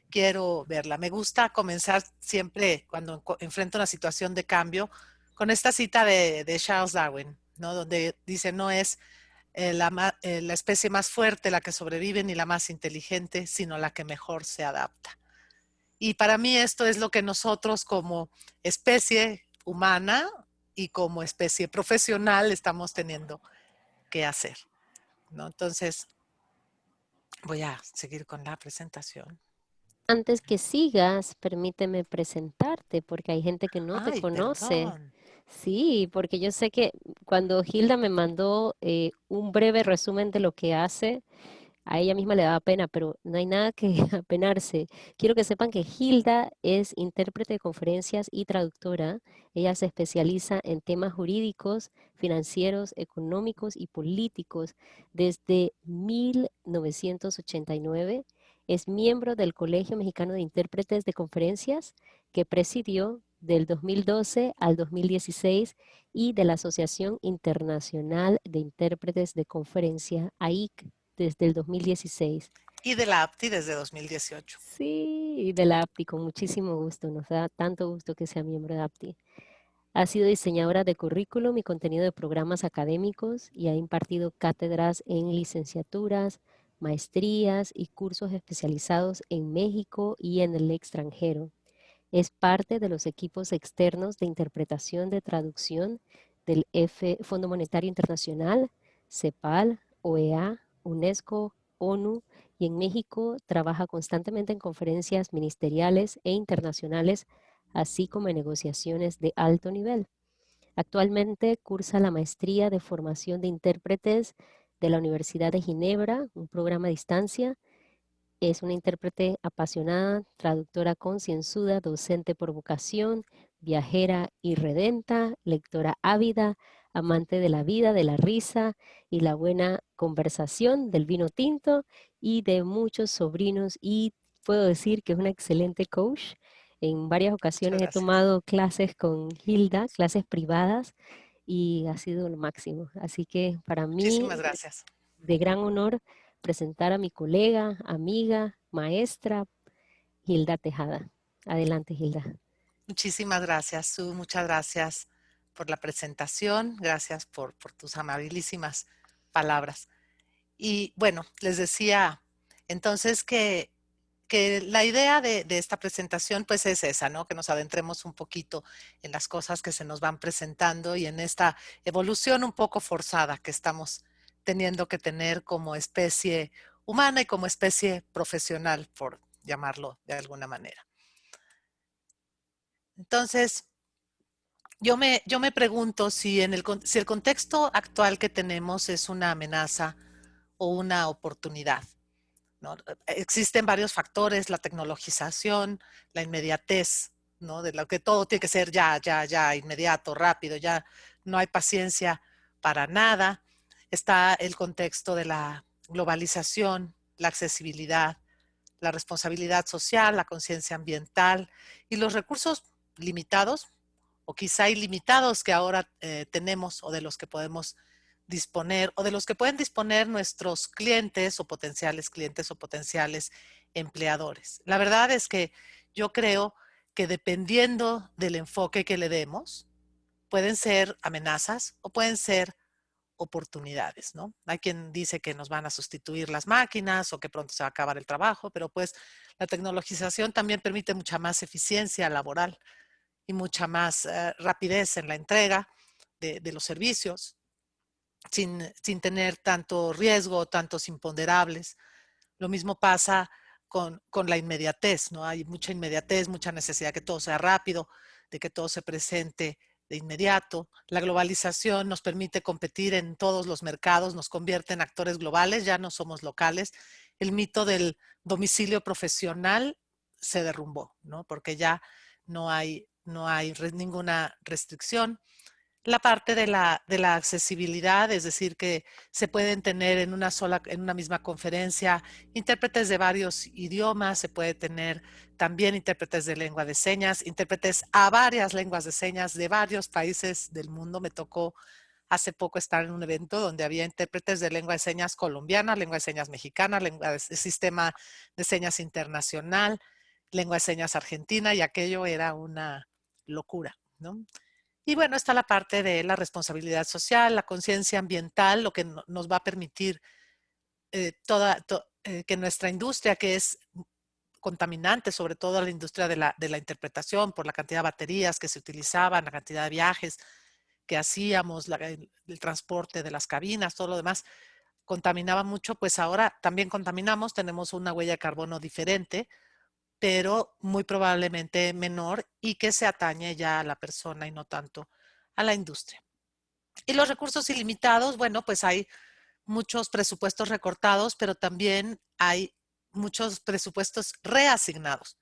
quiero verla. Me gusta comenzar siempre cuando enfrento una situación de cambio con esta cita de Charles Darwin, ¿no? Donde dice, no es la especie más fuerte la que sobrevive ni la más inteligente, sino la que mejor se adapta. Y para mí esto es lo que nosotros como especie humana y como especie profesional estamos teniendo que hacer, ¿no? Entonces, voy a seguir con la presentación. Antes que sigas, permíteme presentarte porque hay gente que no te Ay, conoce. perdón. Sí, porque yo sé que cuando Hilda me mandó un breve resumen de lo que hace, a ella misma le daba pena, pero no hay nada que apenarse. Quiero que sepan que Hilda es intérprete de conferencias y traductora. Ella se especializa en temas jurídicos, financieros, económicos y políticos desde 1989. Es miembro del Colegio Mexicano de Intérpretes de Conferencias que presidió del 2012 al 2016 y de la Asociación Internacional de Intérpretes de Conferencia, AIC, desde el 2016. Y de la APTI desde 2018. Sí, y de la APTI, con muchísimo gusto. Nos da tanto gusto que sea miembro de APTI. Ha sido diseñadora de currículum y contenido de programas académicos y ha impartido cátedras en licenciaturas, maestrías y cursos especializados en México y en el extranjero. Es parte de los equipos externos de interpretación de traducción del Fondo Monetario Internacional, CEPAL, OEA, UNESCO, ONU, y en México trabaja constantemente en conferencias ministeriales e internacionales, así como en negociaciones de alto nivel. Actualmente cursa la maestría de formación de intérpretes de la Universidad de Ginebra, un programa a distancia. Es una intérprete apasionada, traductora concienzuda, docente por vocación, viajera irredenta, lectora ávida, amante de la vida, de la risa y la buena conversación, del vino tinto y de muchos sobrinos. Y puedo decir que es una excelente coach. En varias Muchas ocasiones he gracias. tomado clases con Hilda, clases privadas, y ha sido lo máximo. Así que para mí Muchísimas es gracias. de gran honor presentar a mi colega, amiga, maestra, Hilda Tejada. Adelante, Hilda. Muchísimas gracias, Su. Muchas gracias por la presentación. Gracias por tus amabilísimas palabras. Y bueno, les decía entonces que la idea de esta presentación pues es esa, ¿no? Que nos adentremos un poquito en las cosas que se nos van presentando y en esta evolución un poco forzada que estamos teniendo que tener como especie humana y como especie profesional, por llamarlo de alguna manera. Entonces, yo me pregunto si el contexto actual que tenemos es una amenaza o una oportunidad, ¿no? Existen varios factores, la tecnologización, la inmediatez, ¿no? De lo que todo tiene que ser ya, ya, ya, inmediato, rápido, ya no hay paciencia para nada. Está el contexto de la globalización, la accesibilidad, la responsabilidad social, la conciencia ambiental y los recursos limitados o quizá ilimitados que ahora tenemos o de los que podemos disponer o de los que pueden disponer nuestros clientes o potenciales empleadores. La verdad es que yo creo que dependiendo del enfoque que le demos, pueden ser amenazas o pueden ser oportunidades, ¿no? Hay quien dice que nos van a sustituir las máquinas o que pronto se va a acabar el trabajo, pero pues la tecnologización también permite mucha más eficiencia laboral y mucha más rapidez en la entrega de los servicios sin tener tanto riesgo, tantos imponderables. Lo mismo pasa con la inmediatez, ¿no? Hay mucha inmediatez, mucha necesidad de que todo sea rápido, de que todo se presente de inmediato. La globalización nos permite competir en todos los mercados, nos convierte en actores globales, ya no somos locales. El mito del domicilio profesional se derrumbó, ¿no? Porque ya no hay ninguna restricción. La parte de la accesibilidad, es decir, que se pueden tener en una misma conferencia intérpretes de varios idiomas, se puede tener también intérpretes de lengua de señas, intérpretes a varias lenguas de señas de varios países del mundo. Me tocó hace poco estar en un evento donde había intérpretes de lengua de señas colombiana, lengua de señas mexicana, sistema de señas internacional, lengua de señas argentina, y aquello era una locura, ¿no? Y bueno, está la parte de la responsabilidad social, la conciencia ambiental, lo que nos va a permitir que nuestra industria, que es contaminante, sobre todo la industria de la interpretación, por la cantidad de baterías que se utilizaban, la cantidad de viajes que hacíamos, el transporte de las cabinas, todo lo demás, contaminaba mucho, pues ahora también contaminamos, tenemos una huella de carbono diferente, pero muy probablemente menor y que se atañe ya a la persona y no tanto a la industria. Y los recursos ilimitados, bueno, pues hay muchos presupuestos recortados, pero también hay muchos presupuestos reasignados,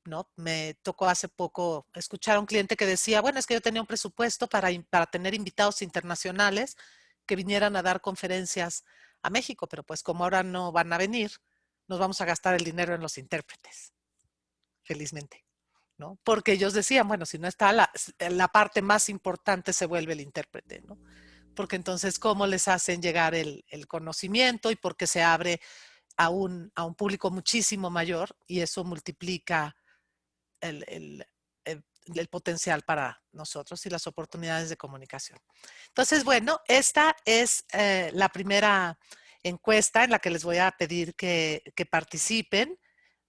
¿no? Me tocó hace poco escuchar a un cliente que decía, bueno, es que yo tenía un presupuesto para tener invitados internacionales que vinieran a dar conferencias a México, pero pues como ahora no van a venir, nos vamos a gastar el dinero en los intérpretes, felizmente, ¿no? Porque ellos decían, bueno, si no está la parte más importante se vuelve el intérprete, ¿no? Porque entonces, ¿cómo les hacen llegar el conocimiento y porque se abre a un público muchísimo mayor y eso multiplica el, el, el potencial para nosotros y las oportunidades de comunicación? Entonces, bueno, esta es la primera encuesta en la que les voy a pedir que participen.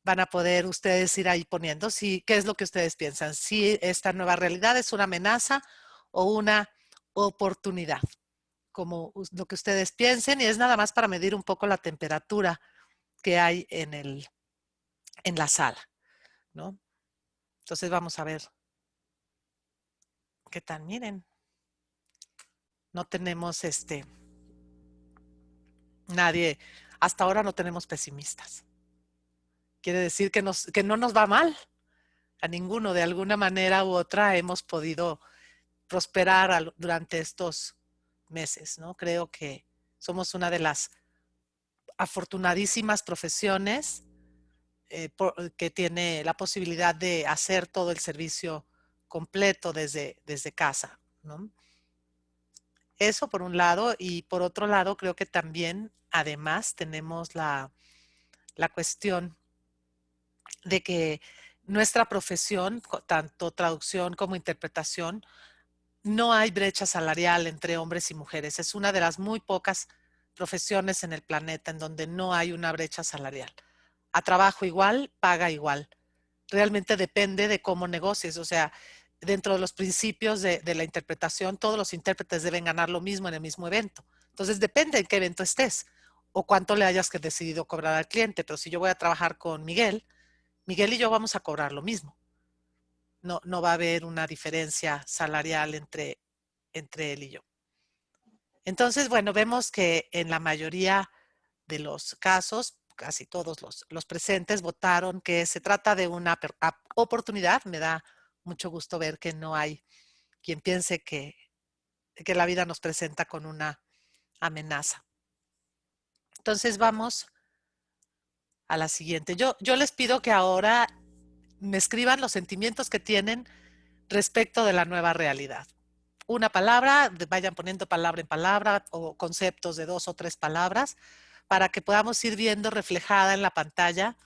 Van a poder ustedes ir ahí poniendo qué es lo que ustedes piensan, si esta nueva realidad es una amenaza o una oportunidad, como lo que ustedes piensen, y es nada más para medir un poco la temperatura que hay en la sala, ¿no? Entonces vamos a ver qué tal. Miren, no tenemos nadie, hasta ahora no tenemos pesimistas. Quiere decir que no nos va mal. A ninguno, de alguna manera u otra, hemos podido prosperar durante estos meses, ¿no? Creo que somos una de las afortunadísimas profesiones que tiene la posibilidad de hacer todo el servicio completo desde casa, ¿no? Eso por un lado, y por otro lado creo que también además tenemos la cuestión de que nuestra profesión, tanto traducción como interpretación, no hay brecha salarial entre hombres y mujeres. Es una de las muy pocas profesiones en el planeta en donde no hay una brecha salarial. A trabajo igual, paga igual. Realmente depende de cómo negocies. O sea, dentro de los principios de la interpretación, todos los intérpretes deben ganar lo mismo en el mismo evento. Entonces, depende en qué evento estés o cuánto le hayas decidido cobrar al cliente. Pero si yo voy a trabajar con Miguel, Miguel y yo vamos a cobrar lo mismo. No va a haber una diferencia salarial entre él y yo. Entonces, bueno, vemos que en la mayoría de los casos, casi todos los presentes votaron que se trata de una oportunidad. Me da mucho gusto ver que no hay quien piense que la vida nos presenta con una amenaza. Entonces vamos a la siguiente. Yo les pido que ahora me escriban los sentimientos que tienen respecto de la nueva realidad. Una palabra, vayan poniendo palabra en palabra o conceptos de 2 o 3 palabras para que podamos ir viendo reflejada en la pantalla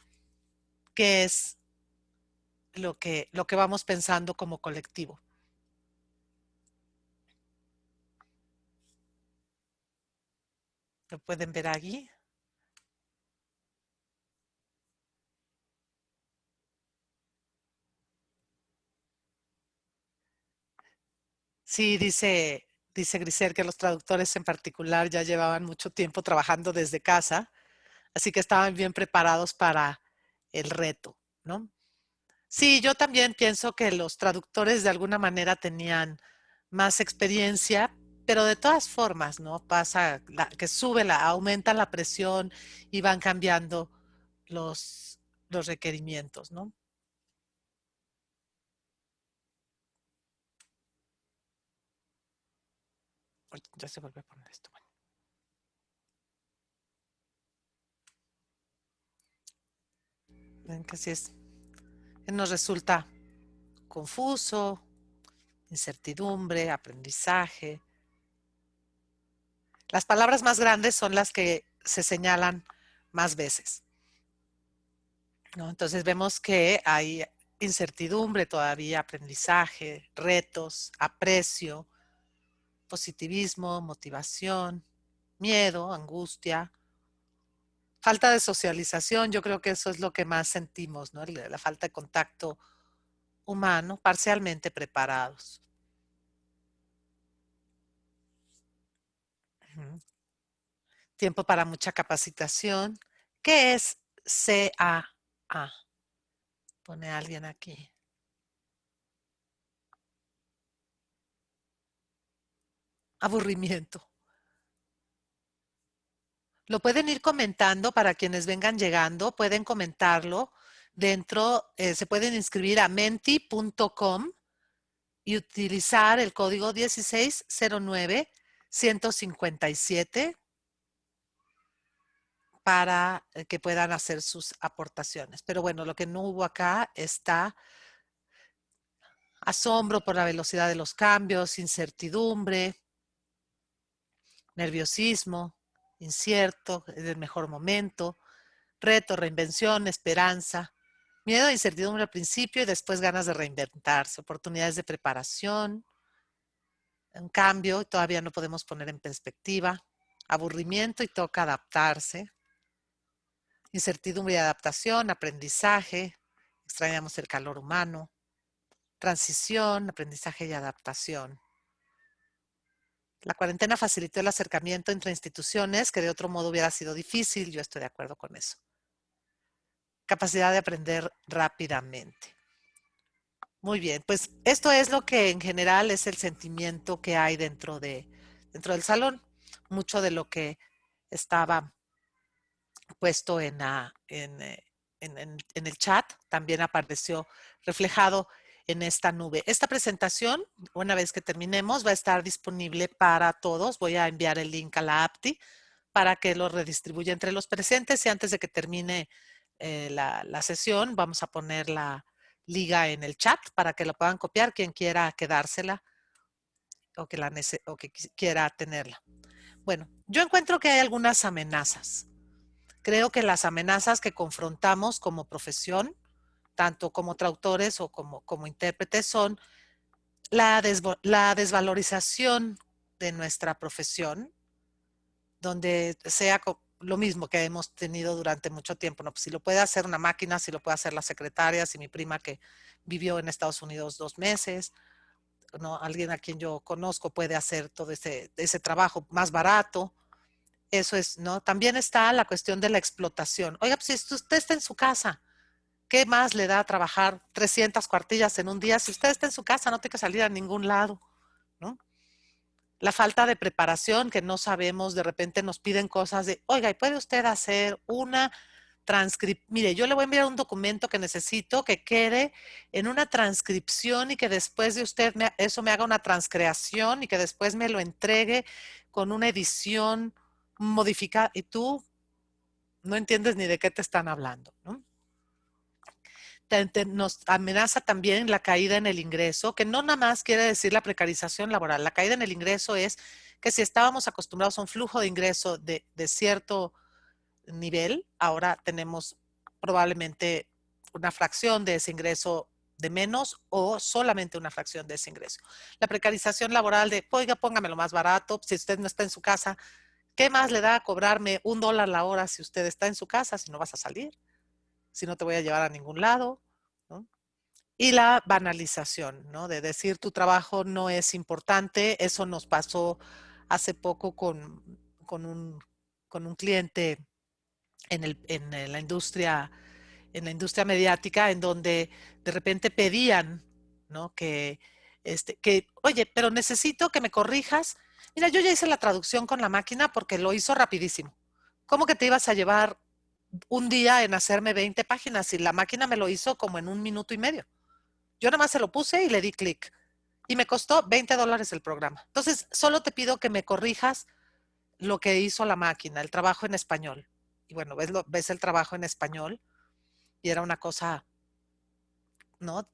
qué es lo que vamos pensando como colectivo. ¿Lo pueden ver allí? Sí, dice Grisel que los traductores en particular ya llevaban mucho tiempo trabajando desde casa, así que estaban bien preparados para el reto, ¿no? Sí, yo también pienso que los traductores de alguna manera tenían más experiencia, pero de todas formas, ¿no? Pasa que aumenta la presión y van cambiando los requerimientos, ¿no? Ya se vuelve a poner esto. Bueno. Ven que sí nos resulta confuso, incertidumbre, aprendizaje, Las palabras más grandes son las que se señalan más veces, ¿no? Entonces vemos que hay incertidumbre todavía, aprendizaje, retos, aprecio, positivismo, motivación, miedo, angustia, falta de socialización. Yo creo que eso es lo que más sentimos, ¿no? La falta de contacto humano, parcialmente preparados. Tiempo para mucha capacitación. ¿Qué es CAA? Pone alguien aquí. Aburrimiento. Lo pueden ir comentando para quienes vengan llegando, pueden comentarlo. Dentro se pueden inscribir a menti.com y utilizar el código 1609-157 para que puedan hacer sus aportaciones. Pero bueno, lo que no hubo acá está asombro por la velocidad de los cambios, incertidumbre, nerviosismo, incierto, es el mejor momento, reto, reinvención, esperanza, miedo e incertidumbre al principio y después ganas de reinventarse, oportunidades de preparación, un cambio, todavía no podemos poner en perspectiva, aburrimiento y toca adaptarse, incertidumbre y adaptación, aprendizaje, extrañamos el calor humano, transición, aprendizaje y adaptación. La cuarentena facilitó el acercamiento entre instituciones que de otro modo hubiera sido difícil, yo estoy de acuerdo con eso. Capacidad de aprender rápidamente. Muy bien, pues esto es lo que en general es el sentimiento que hay dentro del salón. Mucho de lo que estaba puesto en el chat también apareció reflejado en esta nube. Esta presentación, una vez que terminemos, va a estar disponible para todos. Voy a enviar el link a la APTI para que lo redistribuya entre los presentes y antes de que termine la sesión vamos a poner la liga en el chat para que lo puedan copiar quien quiera quedársela o que quiera tenerla. Bueno, yo encuentro que hay algunas amenazas. Creo que las amenazas que confrontamos como profesión, tanto como traductores o como intérpretes, son la desvalorización de nuestra profesión, donde sea lo mismo que hemos tenido durante mucho tiempo, ¿no? Pues si lo puede hacer una máquina, si lo puede hacer la secretaria, si mi prima que vivió en Estados Unidos 2 meses, ¿no? Alguien a quien yo conozco puede hacer todo ese trabajo más barato. Eso es, ¿no? También está la cuestión de la explotación. Oiga, pues si usted está en su casa, ¿qué más le da a trabajar 300 cuartillas en un día? Si usted está en su casa, no tiene que salir a ningún lado, ¿no? La falta de preparación, que no sabemos, de repente nos piden cosas de, oiga, ¿y puede usted hacer una transcripción? Mire, yo le voy a enviar un documento que necesito que quede en una transcripción y que después de usted eso me haga una transcreación y que después me lo entregue con una edición modificada. Y tú no entiendes ni de qué te están hablando, ¿no? Nos amenaza también la caída en el ingreso, que no nada más quiere decir la precarización laboral. La caída en el ingreso es que si estábamos acostumbrados a un flujo de ingreso de cierto nivel, ahora tenemos probablemente una fracción de ese ingreso de menos o solamente una fracción de ese ingreso. La precarización laboral de, oiga, póngamelo más barato, si usted no está en su casa, ¿qué más le da a cobrarme $1 la hora si usted está en su casa, si no vas a salir? Si no te voy a llevar a ningún lado, ¿no? Y la banalización, ¿no? De decir tu trabajo no es importante. Eso nos pasó hace poco con, un, con un cliente en la industria mediática, en donde de repente pedían, ¿no? Oye, pero necesito que me corrijas. Mira, yo ya hice la traducción con la máquina porque lo hizo rapidísimo. ¿Cómo que te ibas a llevar un día en hacerme 20 páginas y la máquina me lo hizo como en 1 minuto y medio? Yo nada más se lo puse y le di clic y me costó $20 el programa. Entonces, solo te pido que me corrijas lo que hizo la máquina, el trabajo en español. Y bueno, ves el trabajo en español y era una cosa, ¿no?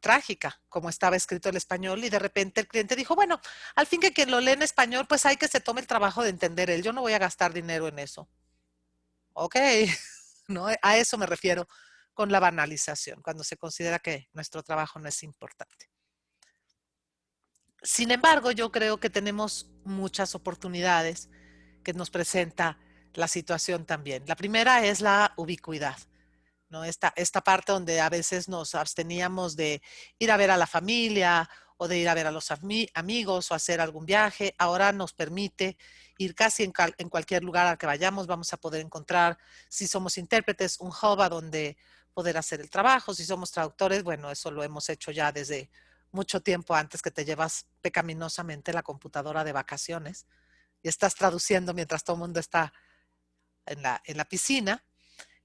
trágica, como estaba escrito el español, y de repente el cliente dijo, bueno, al fin que quien lo lee en español, pues hay que se tome el trabajo de entender él, yo no voy a gastar dinero en eso. Ok, ¿no? A eso me refiero con la banalización, cuando se considera que nuestro trabajo no es importante. Sin embargo, yo creo que tenemos muchas oportunidades que nos presenta la situación también. La primera es la ubicuidad, ¿no? Esta parte donde a veces nos absteníamos de ir a ver a la familia o de ir a ver a los amigos o hacer algún viaje, ahora nos permite ir casi en cualquier lugar al que vayamos, vamos a poder encontrar, si somos intérpretes, un hub a donde poder hacer el trabajo, si somos traductores, bueno, eso lo hemos hecho ya desde mucho tiempo antes, que te llevas pecaminosamente la computadora de vacaciones y estás traduciendo mientras todo el mundo está en la piscina.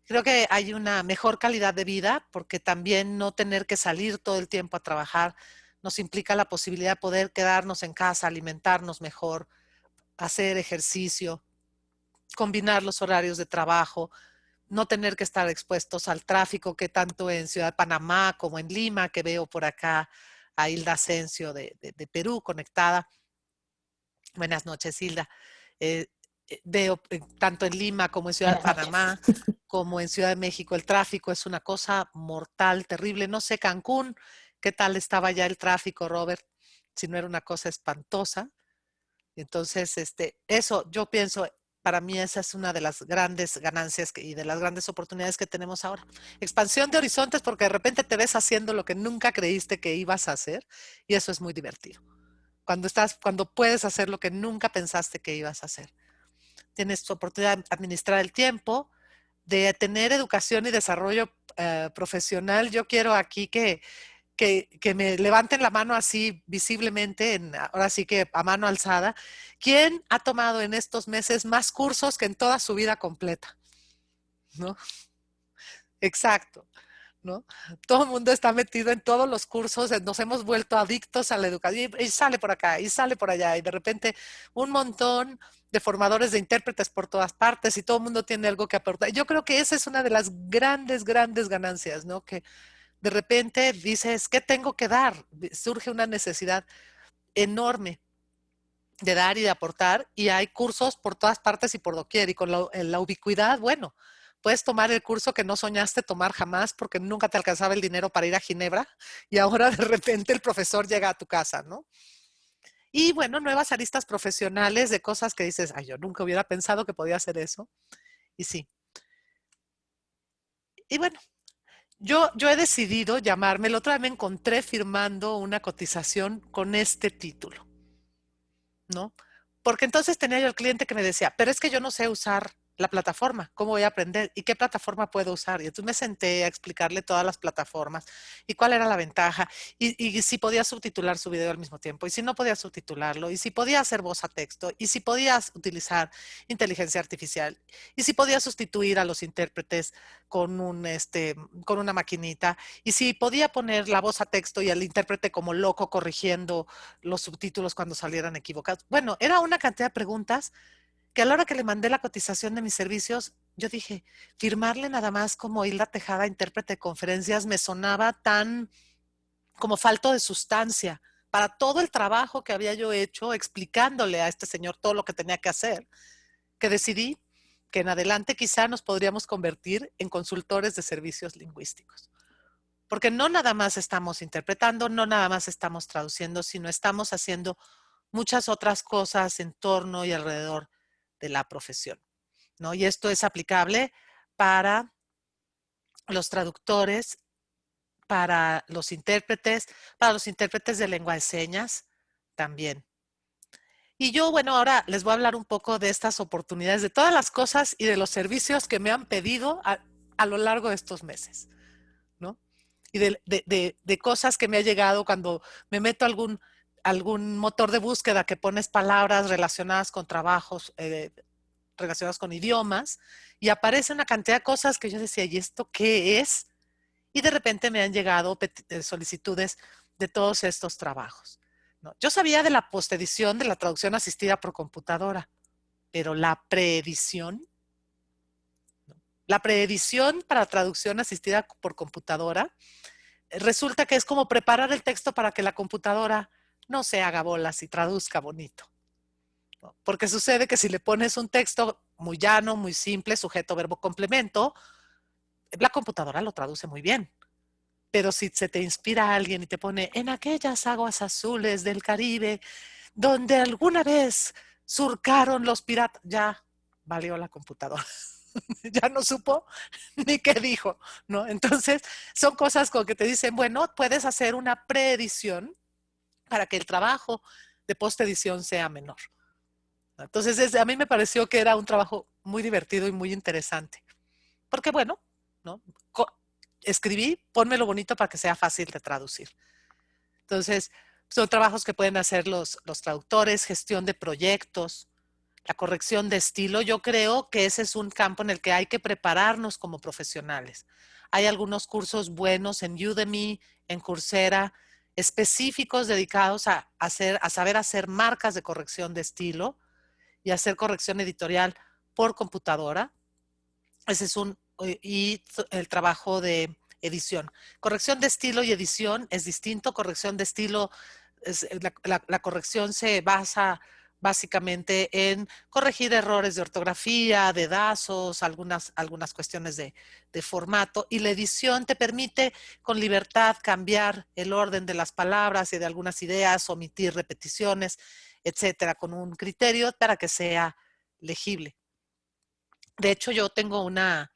Creo que hay una mejor calidad de vida porque también no tener que salir todo el tiempo a trabajar nos implica la posibilidad de poder quedarnos en casa, alimentarnos mejor, hacer ejercicio, combinar los horarios de trabajo, no tener que estar expuestos al tráfico que tanto en Ciudad de Panamá como en Lima, que veo por acá a Hilda Asensio de Perú conectada. Buenas noches, Hilda. Eh, Veo tanto en Lima como en Ciudad de Buenas noches. Panamá, como en Ciudad de México, el tráfico es una cosa mortal, terrible. No sé, Cancún, ¿qué tal estaba ya el tráfico, Robert? Si no era una cosa espantosa. Entonces, eso yo pienso, para mí esa es una de las grandes ganancias y de las grandes oportunidades que tenemos ahora. Expansión de horizontes porque de repente te ves haciendo lo que nunca creíste que ibas a hacer y eso es muy divertido. Cuando puedes hacer lo que nunca pensaste que ibas a hacer. Tienes tu oportunidad de administrar el tiempo, de tener educación y desarrollo profesional. Yo quiero aquí que me levanten la mano así visiblemente, ahora sí que a mano alzada. ¿Quién ha tomado en estos meses más cursos que en toda su vida completa? ¿No? Exacto. ¿No? Todo el mundo está metido en todos los cursos, nos hemos vuelto adictos a la educación y sale por acá y sale por allá y de repente un montón de formadores de intérpretes por todas partes y todo el mundo tiene algo que aportar. Yo creo que esa es una de las grandes, grandes ganancias, ¿no? Que de repente dices, ¿qué tengo que dar? Surge una necesidad enorme de dar y de aportar y hay cursos por todas partes y por doquier y con la ubicuidad, bueno, puedes tomar el curso que no soñaste tomar jamás porque nunca te alcanzaba el dinero para ir a Ginebra y ahora de repente el profesor llega a tu casa, ¿no? Y bueno, nuevas aristas profesionales de cosas que dices, ay, yo nunca hubiera pensado que podía hacer eso. Y sí. Y bueno, yo he decidido llamarme, el otro día me encontré firmando una cotización con este título, ¿no? Porque entonces tenía yo el cliente que me decía, pero es que yo no sé usar la plataforma, ¿cómo voy a aprender? ¿Y qué plataforma puedo usar? Y entonces me senté a explicarle todas las plataformas y cuál era la ventaja y si podía subtitular su video al mismo tiempo y si no podía subtitularlo y si podía hacer voz a texto y si podías utilizar inteligencia artificial y si podía sustituir a los intérpretes con una maquinita y si podía poner la voz a texto y al intérprete como loco corrigiendo los subtítulos cuando salieran equivocados. Bueno, era una cantidad de preguntas que a la hora que le mandé la cotización de mis servicios, yo dije, firmarle nada más como Hilda Tejada, intérprete de conferencias, me sonaba tan como falto de sustancia para todo el trabajo que había yo hecho explicándole a este señor todo lo que tenía que hacer, que decidí que en adelante quizá nos podríamos convertir en consultores de servicios lingüísticos. Porque no nada más estamos interpretando, no nada más estamos traduciendo, sino estamos haciendo muchas otras cosas en torno y alrededor de la profesión, ¿no? Y esto es aplicable para los traductores, para los intérpretes de lengua de señas también. Y yo, bueno, ahora les voy a hablar un poco de estas oportunidades, de todas las cosas y de los servicios que me han pedido a lo largo de estos meses, ¿no? Y de cosas que me ha llegado cuando me meto a algún motor de búsqueda que pones palabras relacionadas con trabajos, relacionados con idiomas, y aparece una cantidad de cosas que yo decía, ¿y esto qué es? Y de repente me han llegado solicitudes de todos estos trabajos, ¿no? Yo sabía de la postedición de la traducción asistida por computadora, pero la preedición para traducción asistida por computadora resulta que es como preparar el texto para que la computadora no se haga bolas y traduzca bonito, ¿no? Porque sucede que si le pones un texto muy llano, muy simple, sujeto, verbo, complemento, la computadora lo traduce muy bien. Pero si se te inspira alguien y te pone en aquellas aguas azules del Caribe, donde alguna vez surcaron los piratas, ya valió la computadora. Ya no supo ni qué dijo, ¿no? Entonces, son cosas como que te dicen, bueno, puedes hacer una preedición para que el trabajo de postedición sea menor. Entonces, a mí me pareció que era un trabajo muy divertido y muy interesante. Porque, bueno, ¿no? Escribí, pónmelo bonito para que sea fácil de traducir. Entonces, son trabajos que pueden hacer los traductores, gestión de proyectos, la corrección de estilo. Yo creo que ese es un campo en el que hay que prepararnos como profesionales. Hay algunos cursos buenos en Udemy, en Coursera, específicos dedicados a saber hacer marcas de corrección de estilo y hacer corrección editorial por computadora. Ese es y el trabajo de edición. Corrección de estilo y edición es distinto. Corrección de estilo, la corrección se basa básicamente en corregir errores de ortografía, dedazos, algunas cuestiones de formato. Y la edición te permite con libertad cambiar el orden de las palabras y de algunas ideas, omitir repeticiones, etcétera, con un criterio para que sea legible. De hecho, yo tengo una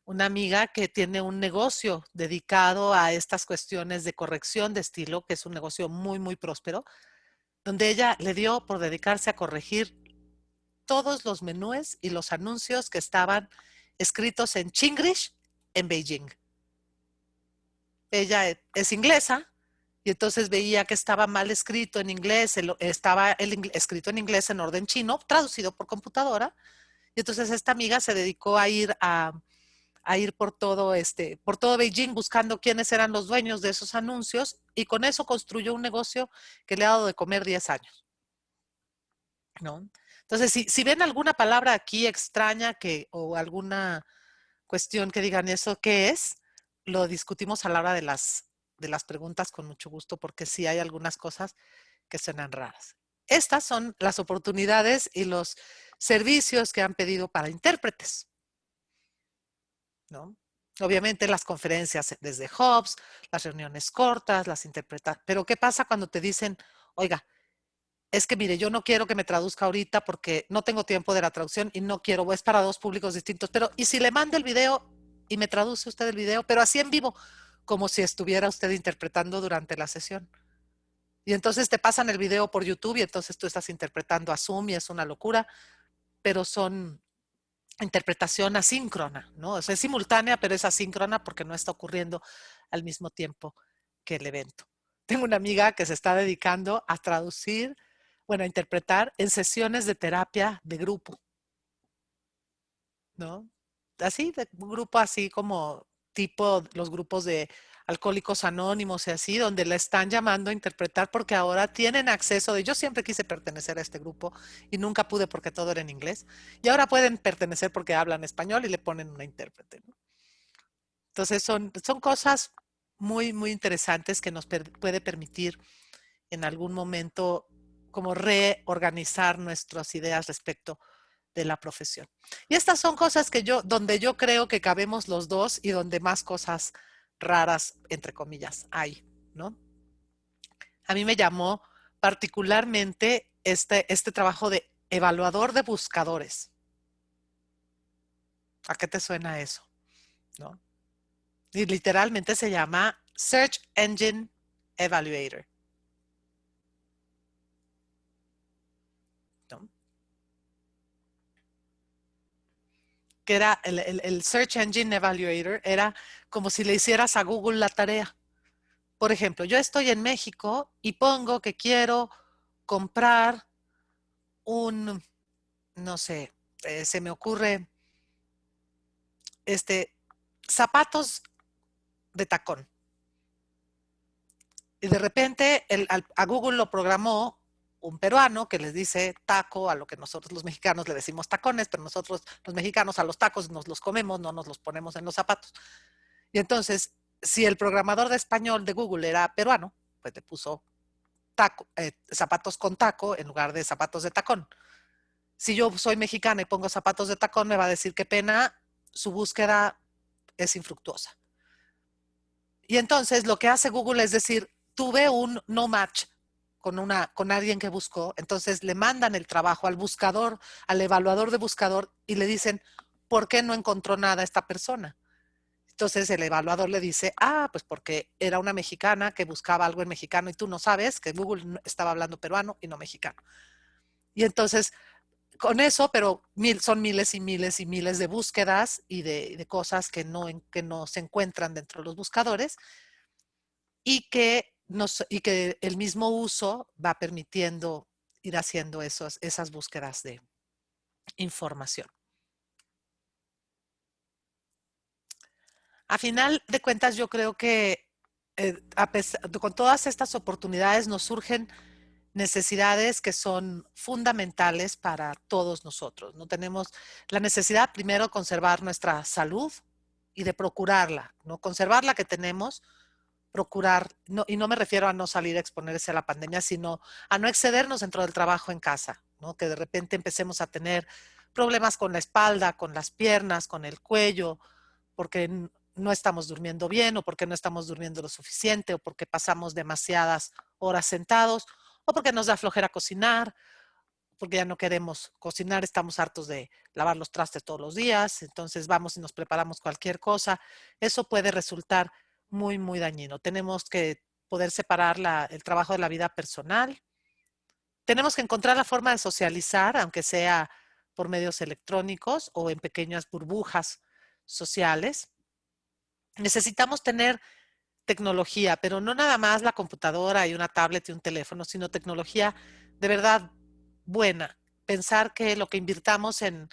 amiga que tiene un negocio dedicado a estas cuestiones de corrección de estilo, que es un negocio muy, muy próspero, donde ella le dio por dedicarse a corregir todos los menús y los anuncios que estaban escritos en Chinglish en Beijing. Ella es inglesa y entonces veía que estaba mal escrito en inglés, estaba escrito en inglés en orden chino, traducido por computadora, y entonces esta amiga se dedicó a ir por todo Beijing buscando quiénes eran los dueños de esos anuncios y con eso construyó un negocio que le ha dado de comer 10 años, ¿no? Entonces, si ven alguna palabra aquí extraña o alguna cuestión que digan eso, ¿qué es? Lo discutimos a la hora de las preguntas con mucho gusto porque sí hay algunas cosas que suenan raras. Estas son las oportunidades y los servicios que han pedido para intérpretes, ¿no? Obviamente las conferencias desde Hubs, las reuniones cortas, las interpretas. Pero ¿qué pasa cuando te dicen, oiga, es que mire, yo no quiero que me traduzca ahorita porque no tengo tiempo de la traducción y no quiero, es para dos públicos distintos, pero ¿y si le mando el video y me traduce usted el video, pero así en vivo, como si estuviera usted interpretando durante la sesión? Y entonces te pasan el video por YouTube y entonces tú estás interpretando a Zoom y es una locura, pero son interpretación asíncrona, ¿no? O sea, es simultánea, pero es asíncrona porque no está ocurriendo al mismo tiempo que el evento. Tengo una amiga que se está dedicando a traducir, bueno, a interpretar en sesiones de terapia de grupo, ¿no? Así, de un grupo así como tipo los grupos de alcohólicos anónimos y así, donde la están llamando a interpretar porque ahora tienen acceso yo siempre quise pertenecer a este grupo y nunca pude porque todo era en inglés, y ahora pueden pertenecer porque hablan español y le ponen una intérprete, ¿no? Entonces son cosas muy, muy interesantes que nos puede permitir en algún momento como reorganizar nuestras ideas respecto de la profesión. Y estas son cosas donde yo creo que cabemos los dos y donde más cosas raras, entre comillas, hay, ¿no? A mí me llamó particularmente este trabajo de evaluador de buscadores. ¿A qué te suena eso? ¿No? Y literalmente se llama Search Engine Evaluator, ¿no? Que era el Search Engine Evaluator, era como si le hicieras a Google la tarea. Por ejemplo, yo estoy en México y pongo que quiero comprar no sé, se me ocurre, zapatos de tacón. Y de repente a Google lo programó un peruano que les dice taco a lo que nosotros los mexicanos le decimos tacones, pero nosotros los mexicanos a los tacos nos los comemos, no nos los ponemos en los zapatos. Y entonces si el programador de español de Google era peruano, pues le puso zapatos con taco en lugar de zapatos de tacón. Si yo soy mexicana y pongo zapatos de tacón, me va a decir qué pena, su búsqueda es infructuosa. Y entonces lo que hace Google es decir, tuve un no match con alguien que buscó, entonces le mandan el trabajo al buscador, al evaluador de buscador y le dicen, ¿por qué no encontró nada esta persona? Entonces el evaluador le dice, pues porque era una mexicana que buscaba algo en mexicano y tú no sabes que Google estaba hablando peruano y no mexicano. Y entonces con eso, pero son miles y miles y miles de búsquedas y de cosas que no se encuentran dentro de los buscadores y que el mismo uso va permitiendo ir haciendo esas búsquedas de información. A final de cuentas, yo creo que con todas estas oportunidades nos surgen necesidades que son fundamentales para todos nosotros. No tenemos la necesidad primero de conservar nuestra salud y de procurarla, ¿no? Conservar la que tenemos, procurar, y no me refiero a no salir a exponerse a la pandemia, sino a no excedernos dentro del trabajo en casa, ¿no? Que de repente empecemos a tener problemas con la espalda, con las piernas, con el cuello, porque no estamos durmiendo bien o porque no estamos durmiendo lo suficiente o porque pasamos demasiadas horas sentados o porque nos da flojera cocinar, porque ya no queremos cocinar, estamos hartos de lavar los trastes todos los días, entonces vamos y nos preparamos cualquier cosa. Eso puede resultar muy, muy dañino. Tenemos que poder separar el trabajo de la vida personal. Tenemos que encontrar la forma de socializar, aunque sea por medios electrónicos o en pequeñas burbujas sociales. Necesitamos tener tecnología, pero no nada más la computadora y una tablet y un teléfono, sino tecnología de verdad buena. Pensar que lo que invirtamos en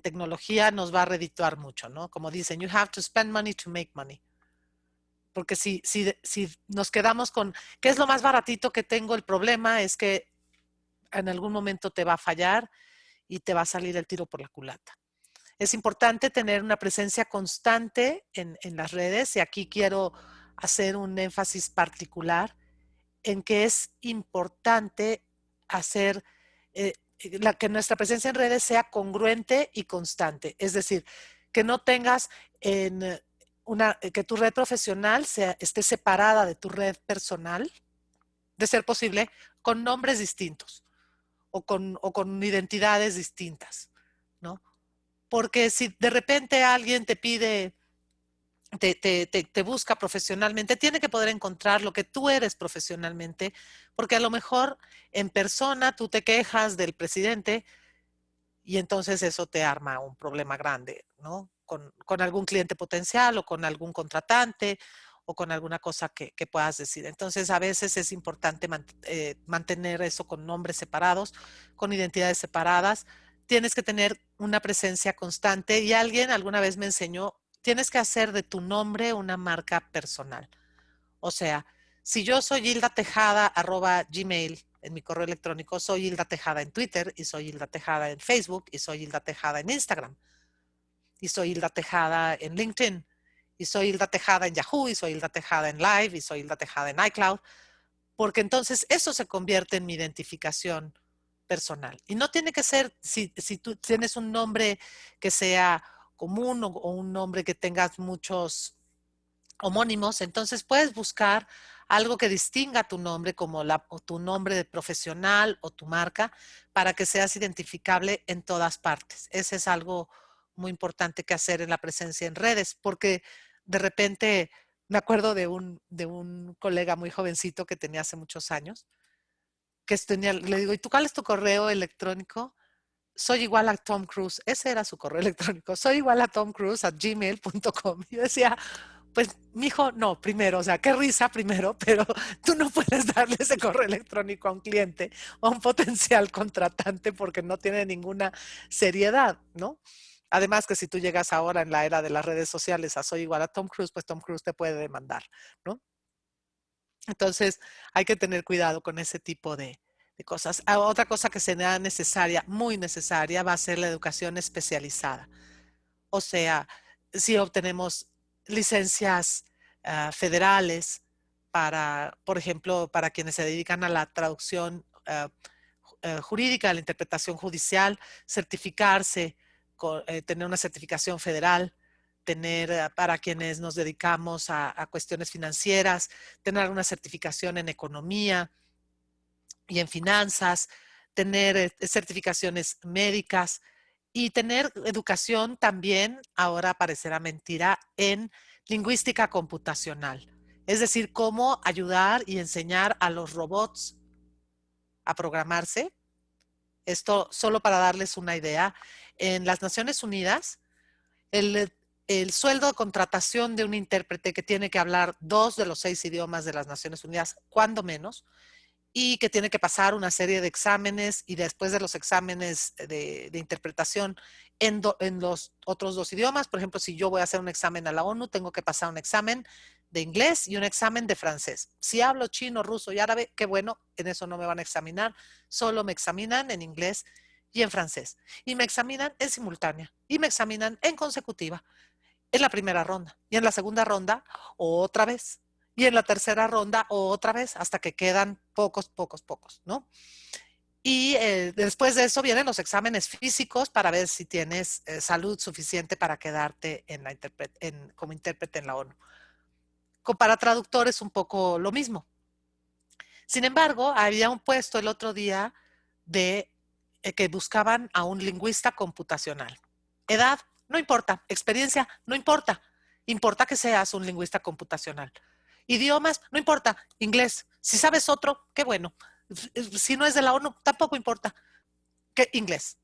tecnología nos va a redituar mucho, ¿no? Como dicen, you have to spend money to make money. Porque si nos quedamos con, ¿qué es lo más baratito que tengo? El problema es que en algún momento te va a fallar y te va a salir el tiro por la culata. Es importante tener una presencia constante en las redes y aquí quiero hacer un énfasis particular en que es importante hacer que nuestra presencia en redes sea congruente y constante. Es decir, que no tengas que tu red profesional esté separada de tu red personal, de ser posible, con nombres distintos o con identidades distintas, ¿no? Porque si de repente alguien te pide, te busca profesionalmente, tiene que poder encontrar lo que tú eres profesionalmente, porque a lo mejor en persona tú te quejas del presidente y entonces eso te arma un problema grande, ¿no? Con algún cliente potencial o con algún contratante o con alguna cosa que puedas decir. Entonces, a veces es importante mantener eso con nombres separados, con identidades separadas. Tienes que tener una presencia constante y alguien alguna vez me enseñó, tienes que hacer de tu nombre una marca personal. O sea, si yo soy Hilda Tejada @gmail en mi correo electrónico, soy Hilda Tejada en Twitter y soy Hilda Tejada en Facebook y soy Hilda Tejada en Instagram y soy Hilda Tejada en LinkedIn y soy Hilda Tejada en Yahoo y soy Hilda Tejada en Live y soy Hilda Tejada en iCloud, porque entonces eso se convierte en mi identificación personal. Y no tiene que ser, si tú tienes un nombre que sea común o un nombre que tengas muchos homónimos, entonces puedes buscar algo que distinga tu nombre como tu nombre de profesional o tu marca para que seas identificable en todas partes. Ese es algo muy importante que hacer en la presencia en redes, porque de repente me acuerdo de un colega muy jovencito que tenía hace muchos años, le digo, ¿y tú cuál es tu correo electrónico? Soy igual a Tom Cruise. Ese era su correo electrónico. Soy igual a Tom Cruise @gmail.com. Yo decía, pues, mijo, no, primero, o sea, qué risa primero, pero tú no puedes darle ese correo electrónico a un cliente o a un potencial contratante porque no tiene ninguna seriedad, ¿no? Además que si tú llegas ahora en la era de las redes sociales a soy igual a Tom Cruise, pues Tom Cruise te puede demandar, ¿no? Entonces hay que tener cuidado con ese tipo de cosas. Otra cosa que será necesaria, muy necesaria, va a ser la educación especializada. O sea, si obtenemos licencias federales para, por ejemplo, para quienes se dedican a la traducción jurídica, a la interpretación judicial, certificarse, tener una certificación federal, tener para quienes nos dedicamos a cuestiones financieras, tener una certificación en economía y en finanzas, tener certificaciones médicas y tener educación también, ahora parecerá mentira, en lingüística computacional. Es decir, cómo ayudar y enseñar a los robots a programarse. Esto solo para darles una idea. En las Naciones Unidas, el sueldo de contratación de un intérprete que tiene que hablar 2 de los 6 idiomas de las Naciones Unidas, cuando menos, y que tiene que pasar una serie de exámenes y después de los exámenes de interpretación en los otros 2 idiomas. Por ejemplo, si yo voy a hacer un examen a la ONU, tengo que pasar un examen de inglés y un examen de francés. Si hablo chino, ruso y árabe, qué bueno, en eso no me van a examinar, solo me examinan en inglés y en francés. Y me examinan en simultánea y me examinan en consecutiva en la primera ronda y en la segunda ronda otra vez y en la tercera ronda otra vez hasta que quedan pocos, ¿no? Y después de eso vienen los exámenes físicos para ver si tienes salud suficiente para quedarte como intérprete en la ONU. Para traductor es un poco lo mismo. Sin embargo, había un puesto el otro día de que buscaban a un lingüista computacional. Edad, no importa. Experiencia, no importa. Importa que seas un lingüista computacional. Idiomas, no importa. Inglés. Si sabes otro, qué bueno. Si no es de la ONU, tampoco importa. ¿Qué? Inglés,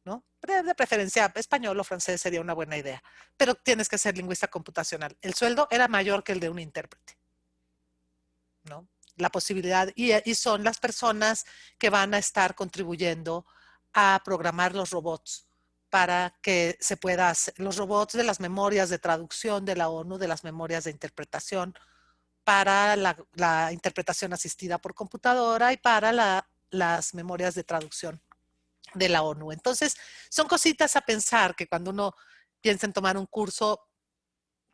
¿no? De preferencia, español o francés sería una buena idea. Pero tienes que ser lingüista computacional. El sueldo era mayor que el de un intérprete, ¿no? La posibilidad, y son las personas que van a estar contribuyendo a programar los robots para que se pueda hacer, los robots de las memorias de traducción de la ONU, de las memorias de interpretación, para la interpretación asistida por computadora y para las memorias de traducción de la ONU. Entonces, son cositas a pensar que cuando uno piensa en tomar un curso,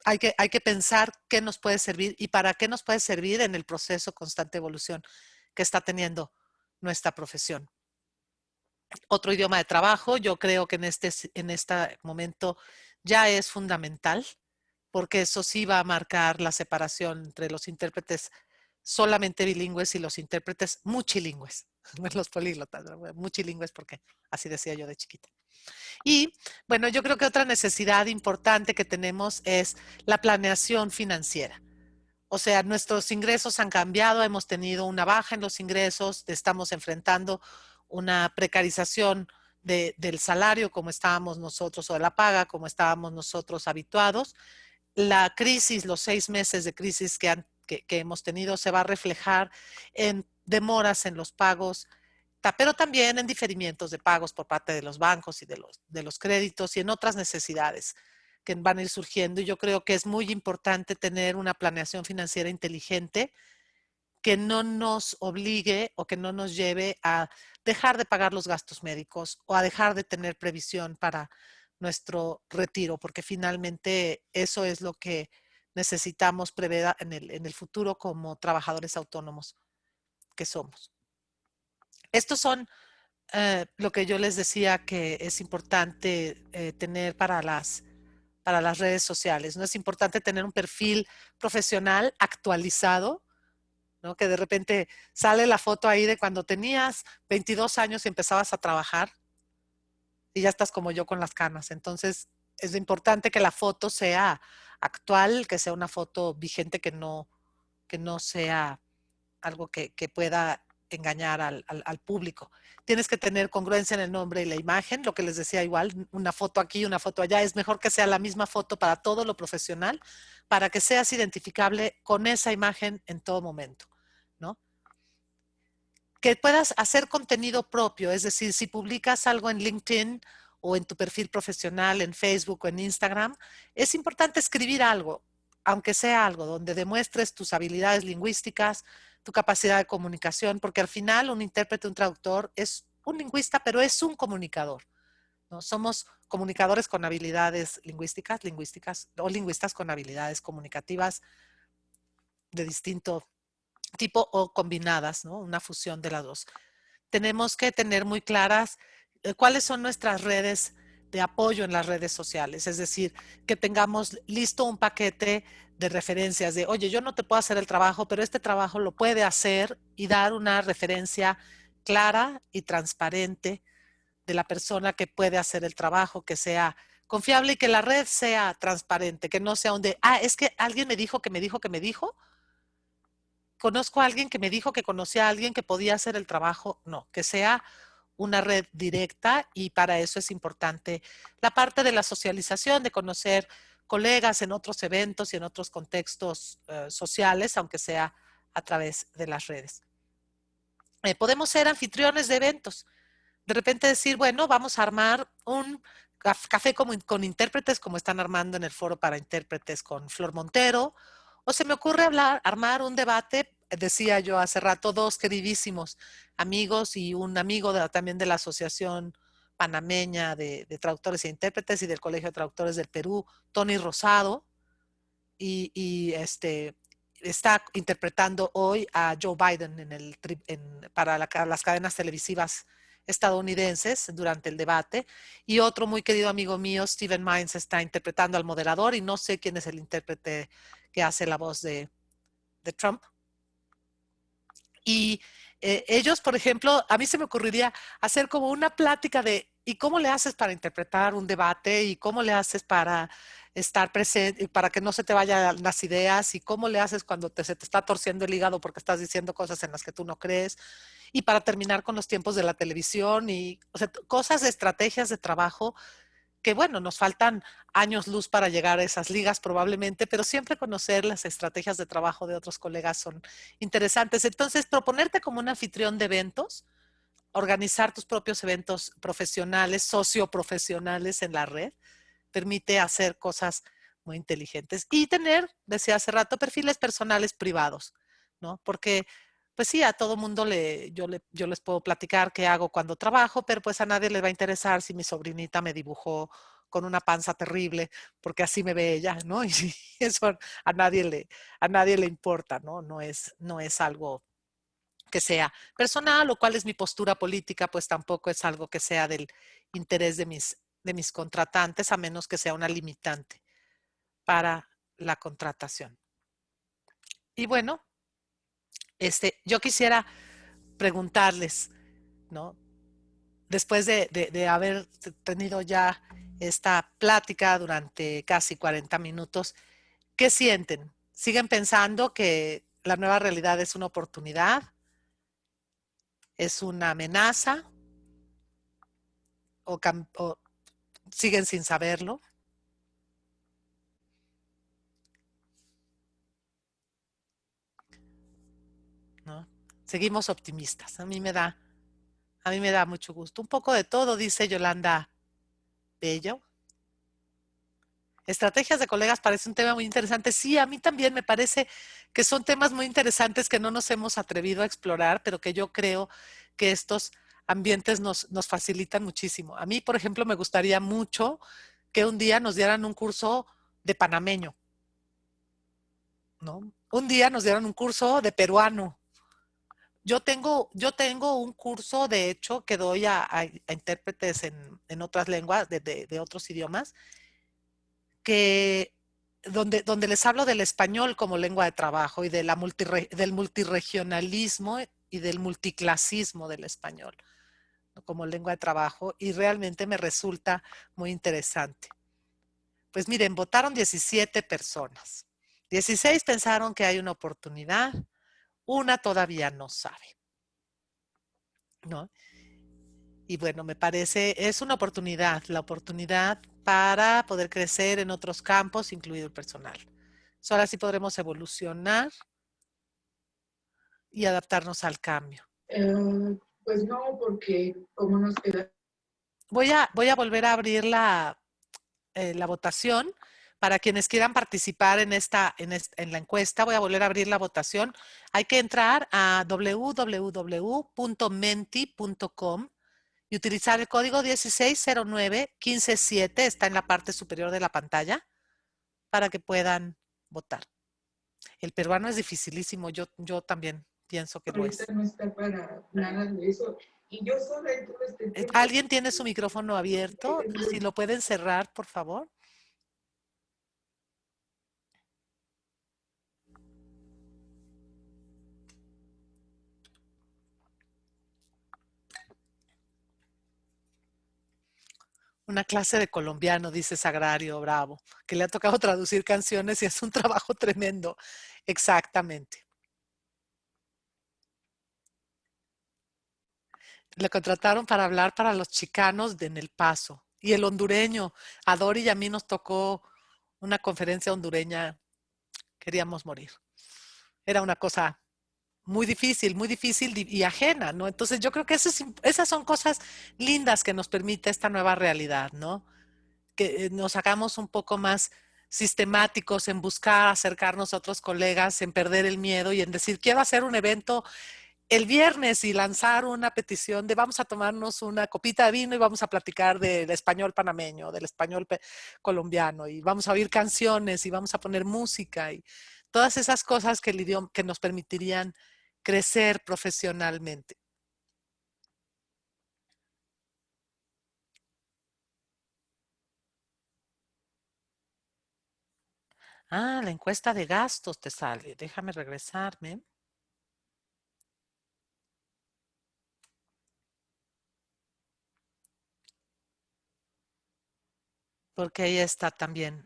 hay que pensar qué nos puede servir y para qué nos puede servir en el proceso constante evolución que está teniendo nuestra profesión. Otro idioma de trabajo, yo creo que en este momento ya es fundamental, porque eso sí va a marcar la separación entre los intérpretes solamente bilingües y los intérpretes muchilingües, los políglotas, muchilingües porque así decía yo de chiquita. Y bueno, yo creo que otra necesidad importante que tenemos es la planeación financiera. O sea, nuestros ingresos han cambiado, hemos tenido una baja en los ingresos, estamos enfrentando una precarización del salario como estábamos nosotros o de la paga como estábamos nosotros habituados. La crisis, los 6 meses de crisis que hemos tenido se va a reflejar en demoras en los pagos, pero también en diferimientos de pagos por parte de los bancos y de los créditos y en otras necesidades que van a ir surgiendo. Y yo creo que es muy importante tener una planeación financiera inteligente que no nos obligue o que no nos lleve a dejar de pagar los gastos médicos o a dejar de tener previsión para nuestro retiro, porque finalmente eso es lo que necesitamos prever en el futuro como trabajadores autónomos que somos. Estos son lo que yo les decía que es importante tener para las redes sociales. ¿No? Es importante tener un perfil profesional actualizado, ¿no? Que de repente sale la foto ahí de cuando tenías 22 años y empezabas a trabajar y ya estás como yo con las canas. Entonces, es importante que la foto sea actual, que sea una foto vigente, que no sea algo que pueda engañar al público. Tienes que tener congruencia en el nombre y la imagen, lo que les decía igual, una foto aquí, una foto allá, es mejor que sea la misma foto para todo lo profesional, para que seas identificable con esa imagen en todo momento, ¿no? Que puedas hacer contenido propio, es decir, si publicas algo en LinkedIn o en tu perfil profesional, en Facebook o en Instagram, es importante escribir algo, aunque sea algo donde demuestres tus habilidades lingüísticas, tu capacidad de comunicación, porque al final un intérprete, un traductor es un lingüista, pero es un comunicador, ¿no? Somos comunicadores con habilidades lingüísticas o lingüistas con habilidades comunicativas de distinto tipo o combinadas, ¿no? Una fusión de las dos. Tenemos que tener muy claras cuáles son nuestras redes de apoyo en las redes sociales, es decir, que tengamos listo un paquete de referencias de, oye, yo no te puedo hacer el trabajo, pero este trabajo lo puede hacer, y dar una referencia clara y transparente de la persona que puede hacer el trabajo, que sea confiable y que la red sea transparente, que no sea un de, es que alguien me dijo que me dijo que me dijo, conozco a alguien que me dijo que conocía a alguien que podía hacer el trabajo. No, que sea una red directa, y para eso es importante la parte de la socialización, de conocer colegas en otros eventos y en otros contextos sociales, aunque sea a través de las redes. Podemos ser anfitriones de eventos. De repente decir, bueno, vamos a armar un café con intérpretes, como están armando en el foro para intérpretes con Flor Montero, o se me ocurre armar un debate, decía yo hace rato, dos queridísimos amigos y un amigo también de la Asociación Panameña de Traductores e Intérpretes y del Colegio de Traductores del Perú, Tony Rosado, y está interpretando hoy a Joe Biden para las cadenas televisivas estadounidenses durante el debate, y otro muy querido amigo mío, Steven Mines, está interpretando al moderador, y no sé quién es el intérprete que hace la voz de Trump. Y ellos, por ejemplo, a mí se me ocurriría hacer como una plática de, ¿y cómo le haces para interpretar un debate? ¿Y cómo le haces para estar presente, para que no se te vayan las ideas? ¿Y cómo le haces cuando se te está torciendo el hígado porque estás diciendo cosas en las que tú no crees? Y para terminar con los tiempos de la televisión, y o sea, cosas de estrategias de trabajo que, bueno, nos faltan años luz para llegar a esas ligas probablemente, pero siempre conocer las estrategias de trabajo de otros colegas son interesantes. Entonces, proponerte como un anfitrión de eventos, organizar tus propios eventos profesionales, socioprofesionales en la red, permite hacer cosas muy inteligentes y tener, decía hace rato, perfiles personales privados, ¿no? Porque pues sí, a todo mundo yo les puedo platicar qué hago cuando trabajo, pero pues a nadie le va a interesar si mi sobrinita me dibujó con una panza terrible, porque así me ve ella, ¿no? Y eso a nadie le importa, ¿no? No es algo que sea personal, o cuál es mi postura política, pues tampoco es algo que sea del interés de mis contratantes, a menos que sea una limitante para la contratación. Y bueno, yo quisiera preguntarles, ¿no? Después de haber tenido ya esta plática durante casi 40 minutos, ¿qué sienten? ¿Siguen pensando que la nueva realidad es una oportunidad? ¿Es una amenaza? ¿O siguen sin saberlo? ¿No? Seguimos optimistas. A mí me da mucho gusto. Un poco de todo, dice Yolanda Bello. Estrategias de colegas parece un tema muy interesante. Sí, a mí también me parece que son temas muy interesantes que no nos hemos atrevido a explorar, pero que yo creo que estos ambientes nos facilitan muchísimo. A mí, por ejemplo, me gustaría mucho que un día nos dieran un curso de panameño, ¿no? Un día nos dieran un curso de peruano. Yo tengo un curso, de hecho, que doy a intérpretes en otras lenguas, de otros idiomas, que donde les hablo del español como lengua de trabajo y de del multirregionalismo y del multiclasismo del español, ¿no? Como lengua de trabajo, y realmente me resulta muy interesante. Pues miren, votaron 17 personas. 16 pensaron que hay una oportunidad, una todavía no sabe, ¿no? Y bueno, me parece, es una oportunidad, la oportunidad para poder crecer en otros campos, incluido el personal. Solo así podremos evolucionar y adaptarnos al cambio. Pues no, porque como nos queda. Voy a volver a abrir la votación. Para quienes quieran participar en la encuesta, voy a volver a abrir la votación. Hay que entrar a www.menti.com y utilizar el código 1609-157, está en la parte superior de la pantalla, para que puedan votar. El peruano es dificilísimo, yo también pienso que lo Ahorita es. no está para nada de eso. Y yo sola en todo este tiempo. ¿Alguien tiene su micrófono abierto? Si lo pueden cerrar, por favor. Una clase de colombiano, dice Sagrario Bravo, que le ha tocado traducir canciones y es un trabajo tremendo. Exactamente. Le contrataron para hablar para los chicanos en El Paso. Y el hondureño, a Dori y a mí nos tocó una conferencia hondureña, queríamos morir. Era una cosa muy difícil y ajena, ¿no? Entonces yo creo que esas son cosas lindas que nos permite esta nueva realidad, ¿no? Que nos hagamos un poco más sistemáticos en buscar acercarnos a otros colegas, en perder el miedo y en decir, quiero hacer un evento el viernes y lanzar una petición de vamos a tomarnos una copita de vino y vamos a platicar del español panameño, del español colombiano y vamos a oír canciones y vamos a poner música y todas esas cosas que el idioma que nos permitirían crecer profesionalmente. Ah, la encuesta de gastos te sale. Déjame regresarme. Porque ahí está también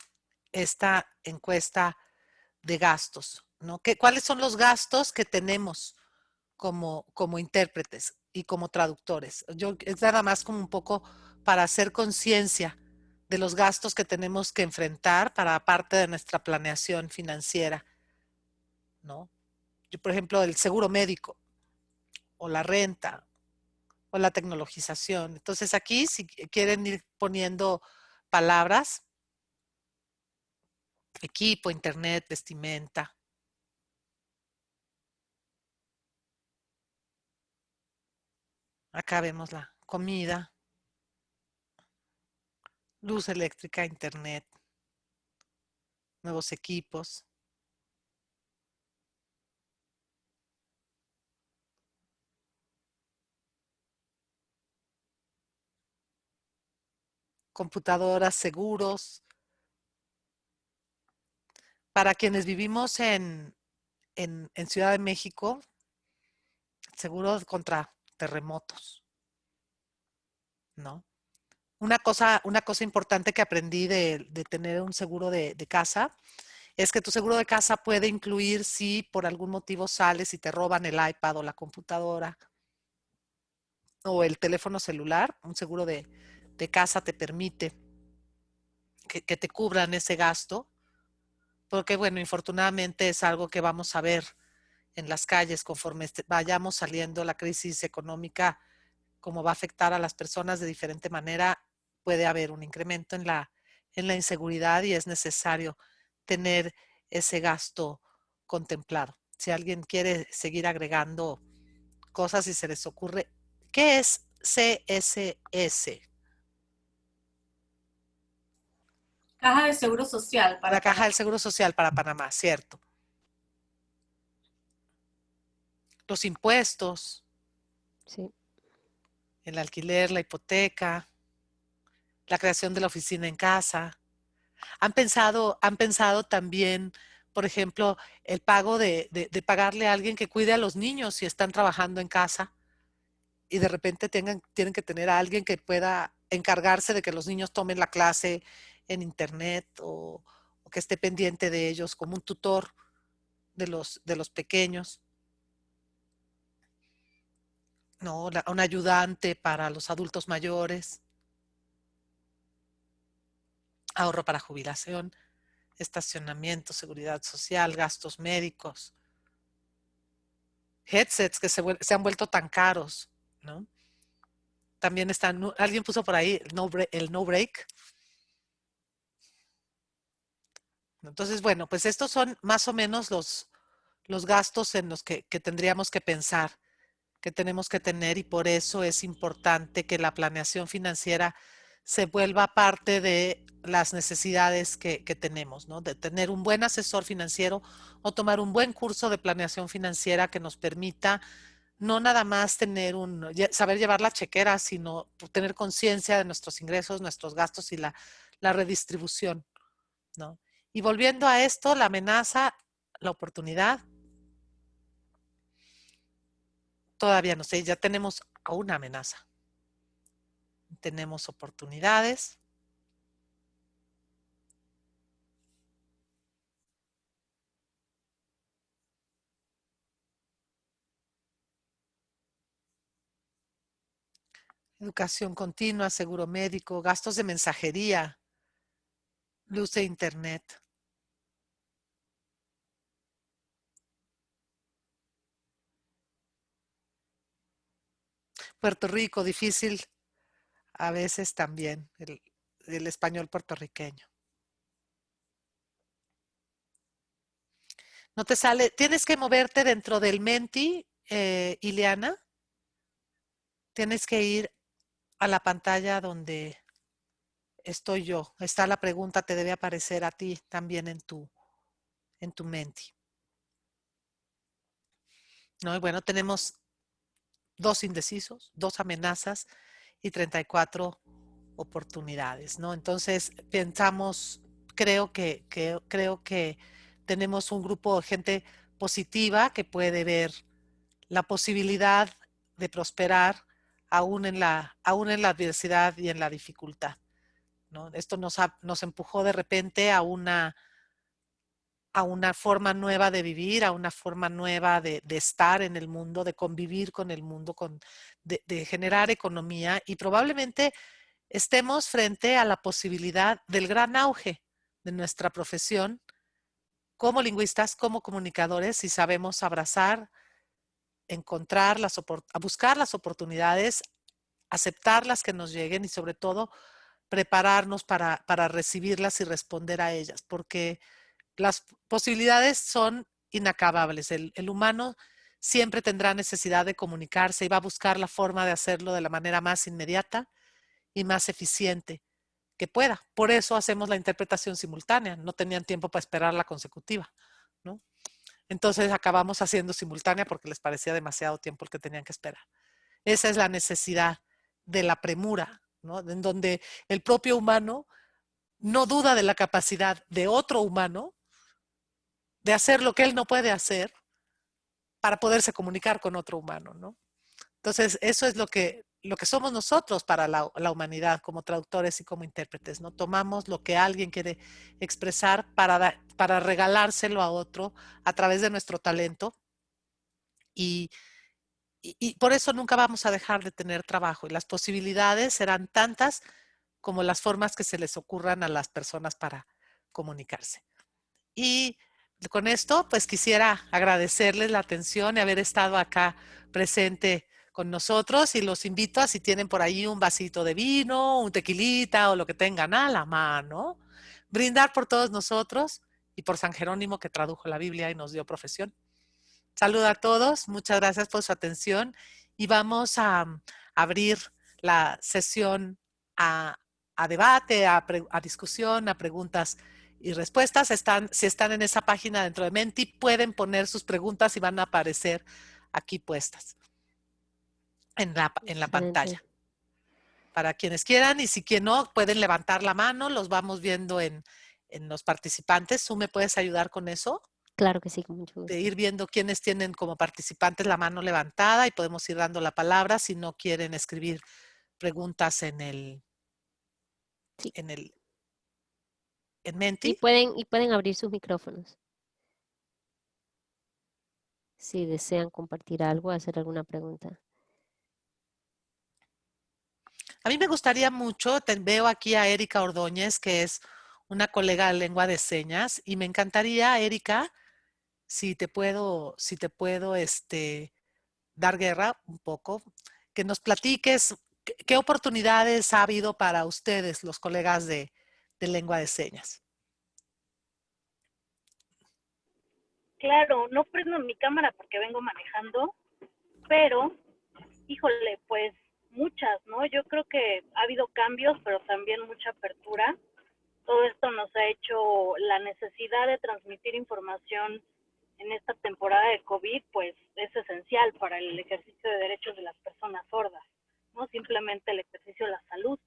esta encuesta de gastos, ¿no? ¿Cuáles son los gastos que tenemos como intérpretes y como traductores? Es nada más como un poco para hacer conciencia de los gastos que tenemos que enfrentar para parte de nuestra planeación financiera, ¿no? Yo, por ejemplo, el seguro médico o la renta o la tecnologización. Entonces aquí, si quieren ir poniendo palabras, equipo, internet, vestimenta. Acá vemos la comida, luz eléctrica, internet, nuevos equipos, computadoras, seguros. Para quienes vivimos en Ciudad de México, seguros contra terremotos, ¿no? Una cosa importante que aprendí de tener un seguro de casa es que tu seguro de casa puede incluir si por algún motivo sales y te roban el iPad o la computadora o el teléfono celular. Un seguro de casa te permite que te cubran ese gasto, porque bueno, infortunadamente es algo que vamos a ver en las calles conforme vayamos saliendo la crisis económica, como va a afectar a las personas de diferente manera, puede haber un incremento en la inseguridad y es necesario tener ese gasto contemplado. Si alguien quiere seguir agregando cosas y se les ocurre, ¿qué es CSS? Caja de Seguro Social para La Caja Panamá. del Seguro Social para Panamá, cierto. Los impuestos, Sí. el alquiler, la hipoteca, la creación de la oficina en casa. Han pensado también, por ejemplo, el pago de pagarle a alguien que cuide a los niños si están trabajando en casa y de repente tienen que tener a alguien que pueda encargarse de que los niños tomen la clase en internet o que esté pendiente de ellos como un tutor de los pequeños, ¿no? Un ayudante para los adultos mayores, ahorro para jubilación, estacionamiento, seguridad social, gastos médicos, headsets que se han vuelto tan caros, ¿no? También están, alguien puso por ahí el no break. Entonces, bueno, pues estos son más o menos los gastos en los que tendríamos que pensar que tenemos que tener y por eso es importante que la planeación financiera se vuelva parte de las necesidades que tenemos, ¿no? De tener un buen asesor financiero o tomar un buen curso de planeación financiera que nos permita no nada más saber llevar la chequera, sino tener conciencia de nuestros ingresos, nuestros gastos y la redistribución, ¿no? Y volviendo a esto, la amenaza, la oportunidad, todavía no sé, ya tenemos a una amenaza. Tenemos oportunidades. Educación continua, seguro médico, gastos de mensajería, luz de internet. Puerto Rico, difícil a veces también el español puertorriqueño. No te sale, tienes que moverte dentro del Menti, Ileana. Tienes que ir a la pantalla donde estoy yo. Está la pregunta, te debe aparecer a ti también en tu Menti. ¿No? Y bueno, tenemos 2 indecisos, 2 amenazas y 34 oportunidades, ¿no? Entonces pensamos, creo que tenemos un grupo de gente positiva que puede ver la posibilidad de prosperar aún en la adversidad y en la dificultad, ¿no? Esto nos empujó de repente a una forma nueva de vivir, a una forma nueva de estar en el mundo, de convivir con el mundo, de generar economía y probablemente estemos frente a la posibilidad del gran auge de nuestra profesión como lingüistas, como comunicadores, si sabemos abrazar, encontrar buscar las oportunidades, aceptar las que nos lleguen y sobre todo prepararnos para recibirlas y responder a ellas, porque las posibilidades son inacabables. El humano siempre tendrá necesidad de comunicarse y va a buscar la forma de hacerlo de la manera más inmediata y más eficiente que pueda. Por eso hacemos la interpretación simultánea. No tenían tiempo para esperar la consecutiva, ¿no? Entonces acabamos haciendo simultánea porque les parecía demasiado tiempo el que tenían que esperar. Esa es la necesidad de la premura, ¿no? En donde el propio humano no duda de la capacidad de otro humano de hacer lo que él no puede hacer para poderse comunicar con otro humano, ¿no? Entonces, eso es lo que somos nosotros para la humanidad como traductores y como intérpretes, ¿no? Tomamos lo que alguien quiere expresar para regalárselo a otro a través de nuestro talento y por eso nunca vamos a dejar de tener trabajo y las posibilidades serán tantas como las formas que se les ocurran a las personas para comunicarse. Y con esto, pues quisiera agradecerles la atención y haber estado acá presente con nosotros y los invito a si tienen por ahí un vasito de vino, un tequilita o lo que tengan a la mano, brindar por todos nosotros y por San Jerónimo que tradujo la Biblia y nos dio profesión. Saludo a todos, muchas gracias por su atención y vamos a abrir la sesión a, debate, a discusión, a preguntas y respuestas. Si están en esa página dentro de Menti, pueden poner sus preguntas y van a aparecer aquí puestas en la Excelente. pantalla. Para quienes quieran y si quien no, pueden levantar la mano, los vamos viendo en los participantes. ¿Tú me puedes ayudar con eso? Claro que sí, con mucho gusto. De ir viendo quiénes tienen como participantes la mano levantada y podemos ir dando la palabra si no quieren escribir preguntas en Sí. en Menti. Y pueden abrir sus micrófonos. Si desean compartir algo, hacer alguna pregunta. A mí me gustaría mucho, veo aquí a Erika Ordóñez, que es una colega de lengua de señas, y me encantaría, Erika, si te puedo dar guerra un poco, que nos platiques qué oportunidades ha habido para ustedes, los colegas de lengua de señas. Claro, no prendo mi cámara porque vengo manejando, pero Híjole, pues muchas, ¿no? Yo creo que ha habido cambios, pero también mucha apertura. Todo esto nos ha hecho la necesidad de transmitir información en esta temporada de COVID, pues es esencial para el ejercicio de derechos de las personas sordas, no simplemente el ejercicio de la salud.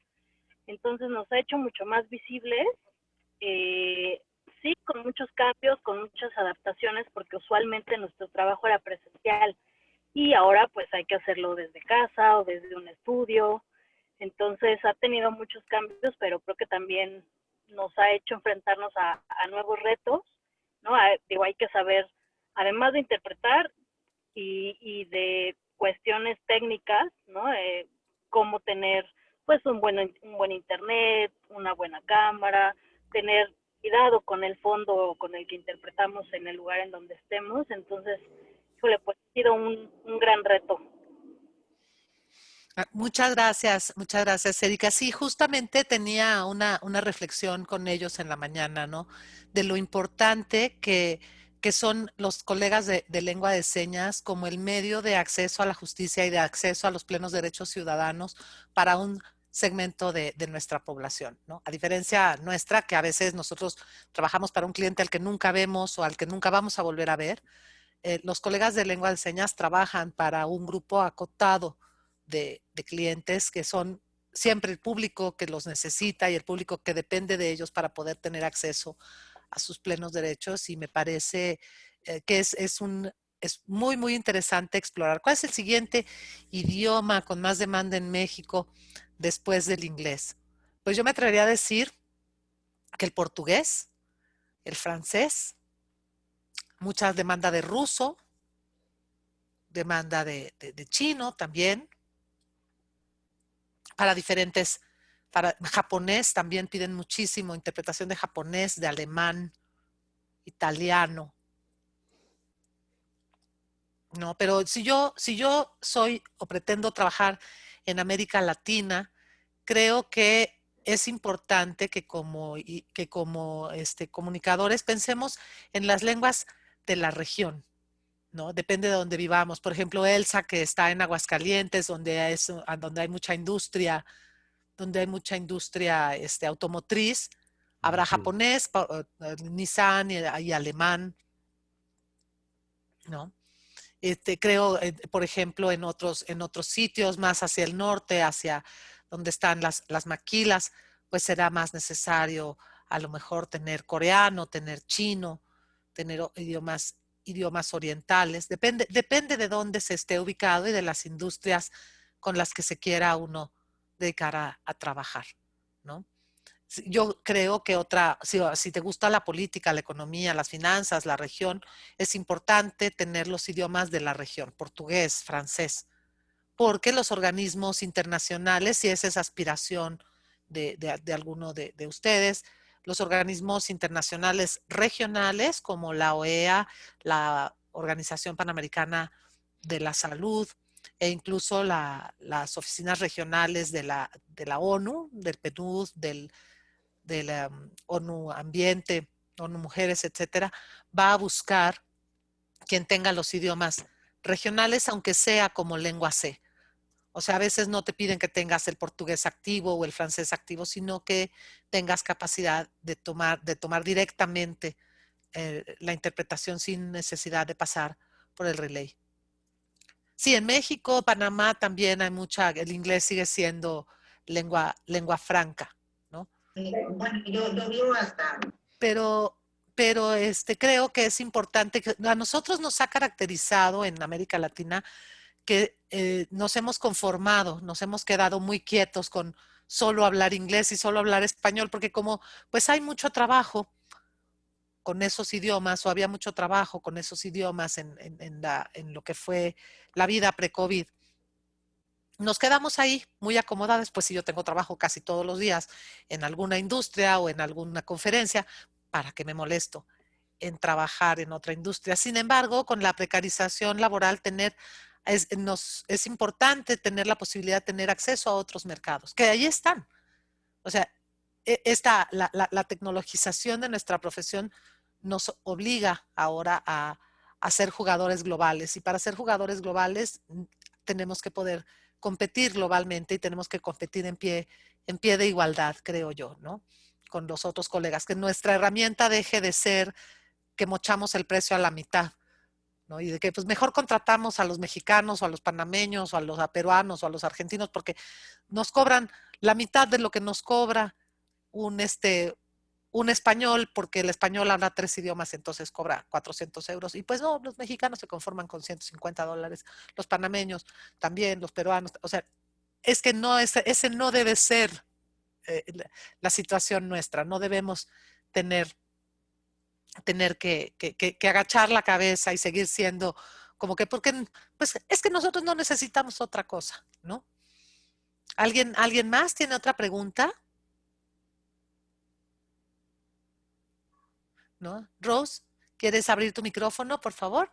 Entonces nos ha hecho mucho más visibles, sí, con muchos cambios, con muchas adaptaciones, porque usualmente nuestro trabajo era presencial y ahora pues hay que hacerlo desde casa o desde un estudio. Entonces ha tenido muchos cambios, pero creo que también nos ha hecho enfrentarnos a nuevos retos, ¿no? Digo, hay que saber, además de interpretar y de cuestiones técnicas, ¿no? Cómo tener pues un buen internet, una buena cámara, tener cuidado con el fondo con el que interpretamos en el lugar en donde estemos. Entonces, híjole, pues ha sido un gran reto. Muchas gracias, Erika. Sí, justamente tenía una reflexión con ellos en la mañana, ¿no? De lo importante que son los colegas de lengua de señas como el medio de acceso a la justicia y de acceso a los plenos derechos ciudadanos para un segmento de nuestra población, ¿no? A diferencia nuestra, que a veces nosotros trabajamos para un cliente al que nunca vemos o al que nunca vamos a volver a ver, los colegas de lengua de señas trabajan para un grupo acotado de clientes que son siempre el público que los necesita y el público que depende de ellos para poder tener acceso a sus plenos derechos, y me parece que es muy, muy interesante explorar. ¿Cuál es el siguiente idioma con más demanda en México después del inglés? Pues yo me atrevería a decir que el portugués, el francés, mucha demanda de ruso, demanda de chino también, para diferentes, para japonés también piden muchísimo, interpretación de japonés, de alemán, italiano, ¿no? Pero si yo soy o pretendo trabajar en América Latina, creo que es importante que como comunicadores pensemos en las lenguas de la región, ¿no? Depende de donde vivamos. Por ejemplo, Elsa, que está en Aguascalientes, donde hay mucha industria automotriz, habrá japonés, Nissan y alemán, ¿no? Creo, por ejemplo, en otros sitios más hacia el norte, hacia donde están las maquilas, pues será más necesario a lo mejor tener coreano, tener chino, tener idiomas orientales. Depende de dónde se esté ubicado y de las industrias con las que se quiera uno dedicar a trabajar, ¿no? Yo creo que si te gusta la política, la economía, las finanzas, la región, es importante tener los idiomas de la región, portugués, francés, porque los organismos internacionales, si esa es aspiración de alguno de ustedes, los organismos internacionales regionales como la OEA, la Organización Panamericana de la Salud, e incluso las oficinas regionales de la ONU, del PNUD, del ONU Ambiente, ONU Mujeres, etcétera, va a buscar quien tenga los idiomas regionales, aunque sea como lengua C. O sea, a veces no te piden que tengas el portugués activo o el francés activo, sino que tengas capacidad de tomar directamente la interpretación sin necesidad de pasar por el relay. Sí, en México, Panamá también el inglés sigue siendo lengua franca, ¿no? Bueno, yo vivo hasta... Pero creo que es importante, que a nosotros nos ha caracterizado en América Latina que nos hemos conformado, nos hemos quedado muy quietos con solo hablar inglés y solo hablar español, porque como pues hay mucho trabajo con esos idiomas, o había mucho trabajo con esos idiomas en lo que fue la vida pre-COVID, nos quedamos ahí muy acomodados. Pues si yo tengo trabajo casi todos los días en alguna industria o en alguna conferencia, ¿para qué me molesto en trabajar en otra industria? Sin embargo, con la precarización laboral, es importante tener la posibilidad de tener acceso a otros mercados, que ahí están. O sea, la tecnologización de nuestra profesión nos obliga ahora a ser jugadores globales, y para ser jugadores globales tenemos que poder competir globalmente y tenemos que competir en pie de igualdad, creo yo, ¿no? Con los otros colegas, que nuestra herramienta deje de ser que mochamos el precio a la mitad, ¿no? Y de que pues mejor contratamos a los mexicanos o a los panameños o a los peruanos o a los argentinos porque nos cobran la mitad de lo que nos cobra un español, porque el español habla 3 idiomas, entonces cobra 400 euros. Y pues no, los mexicanos se conforman con $150, los panameños también, los peruanos. O sea, es que no, ese no debe ser la situación nuestra. No debemos tener que agachar la cabeza y seguir siendo como que, porque pues es que nosotros no necesitamos otra cosa, ¿no? ¿Alguien más tiene otra pregunta? ¿No? Rose, ¿quieres abrir tu micrófono, por favor?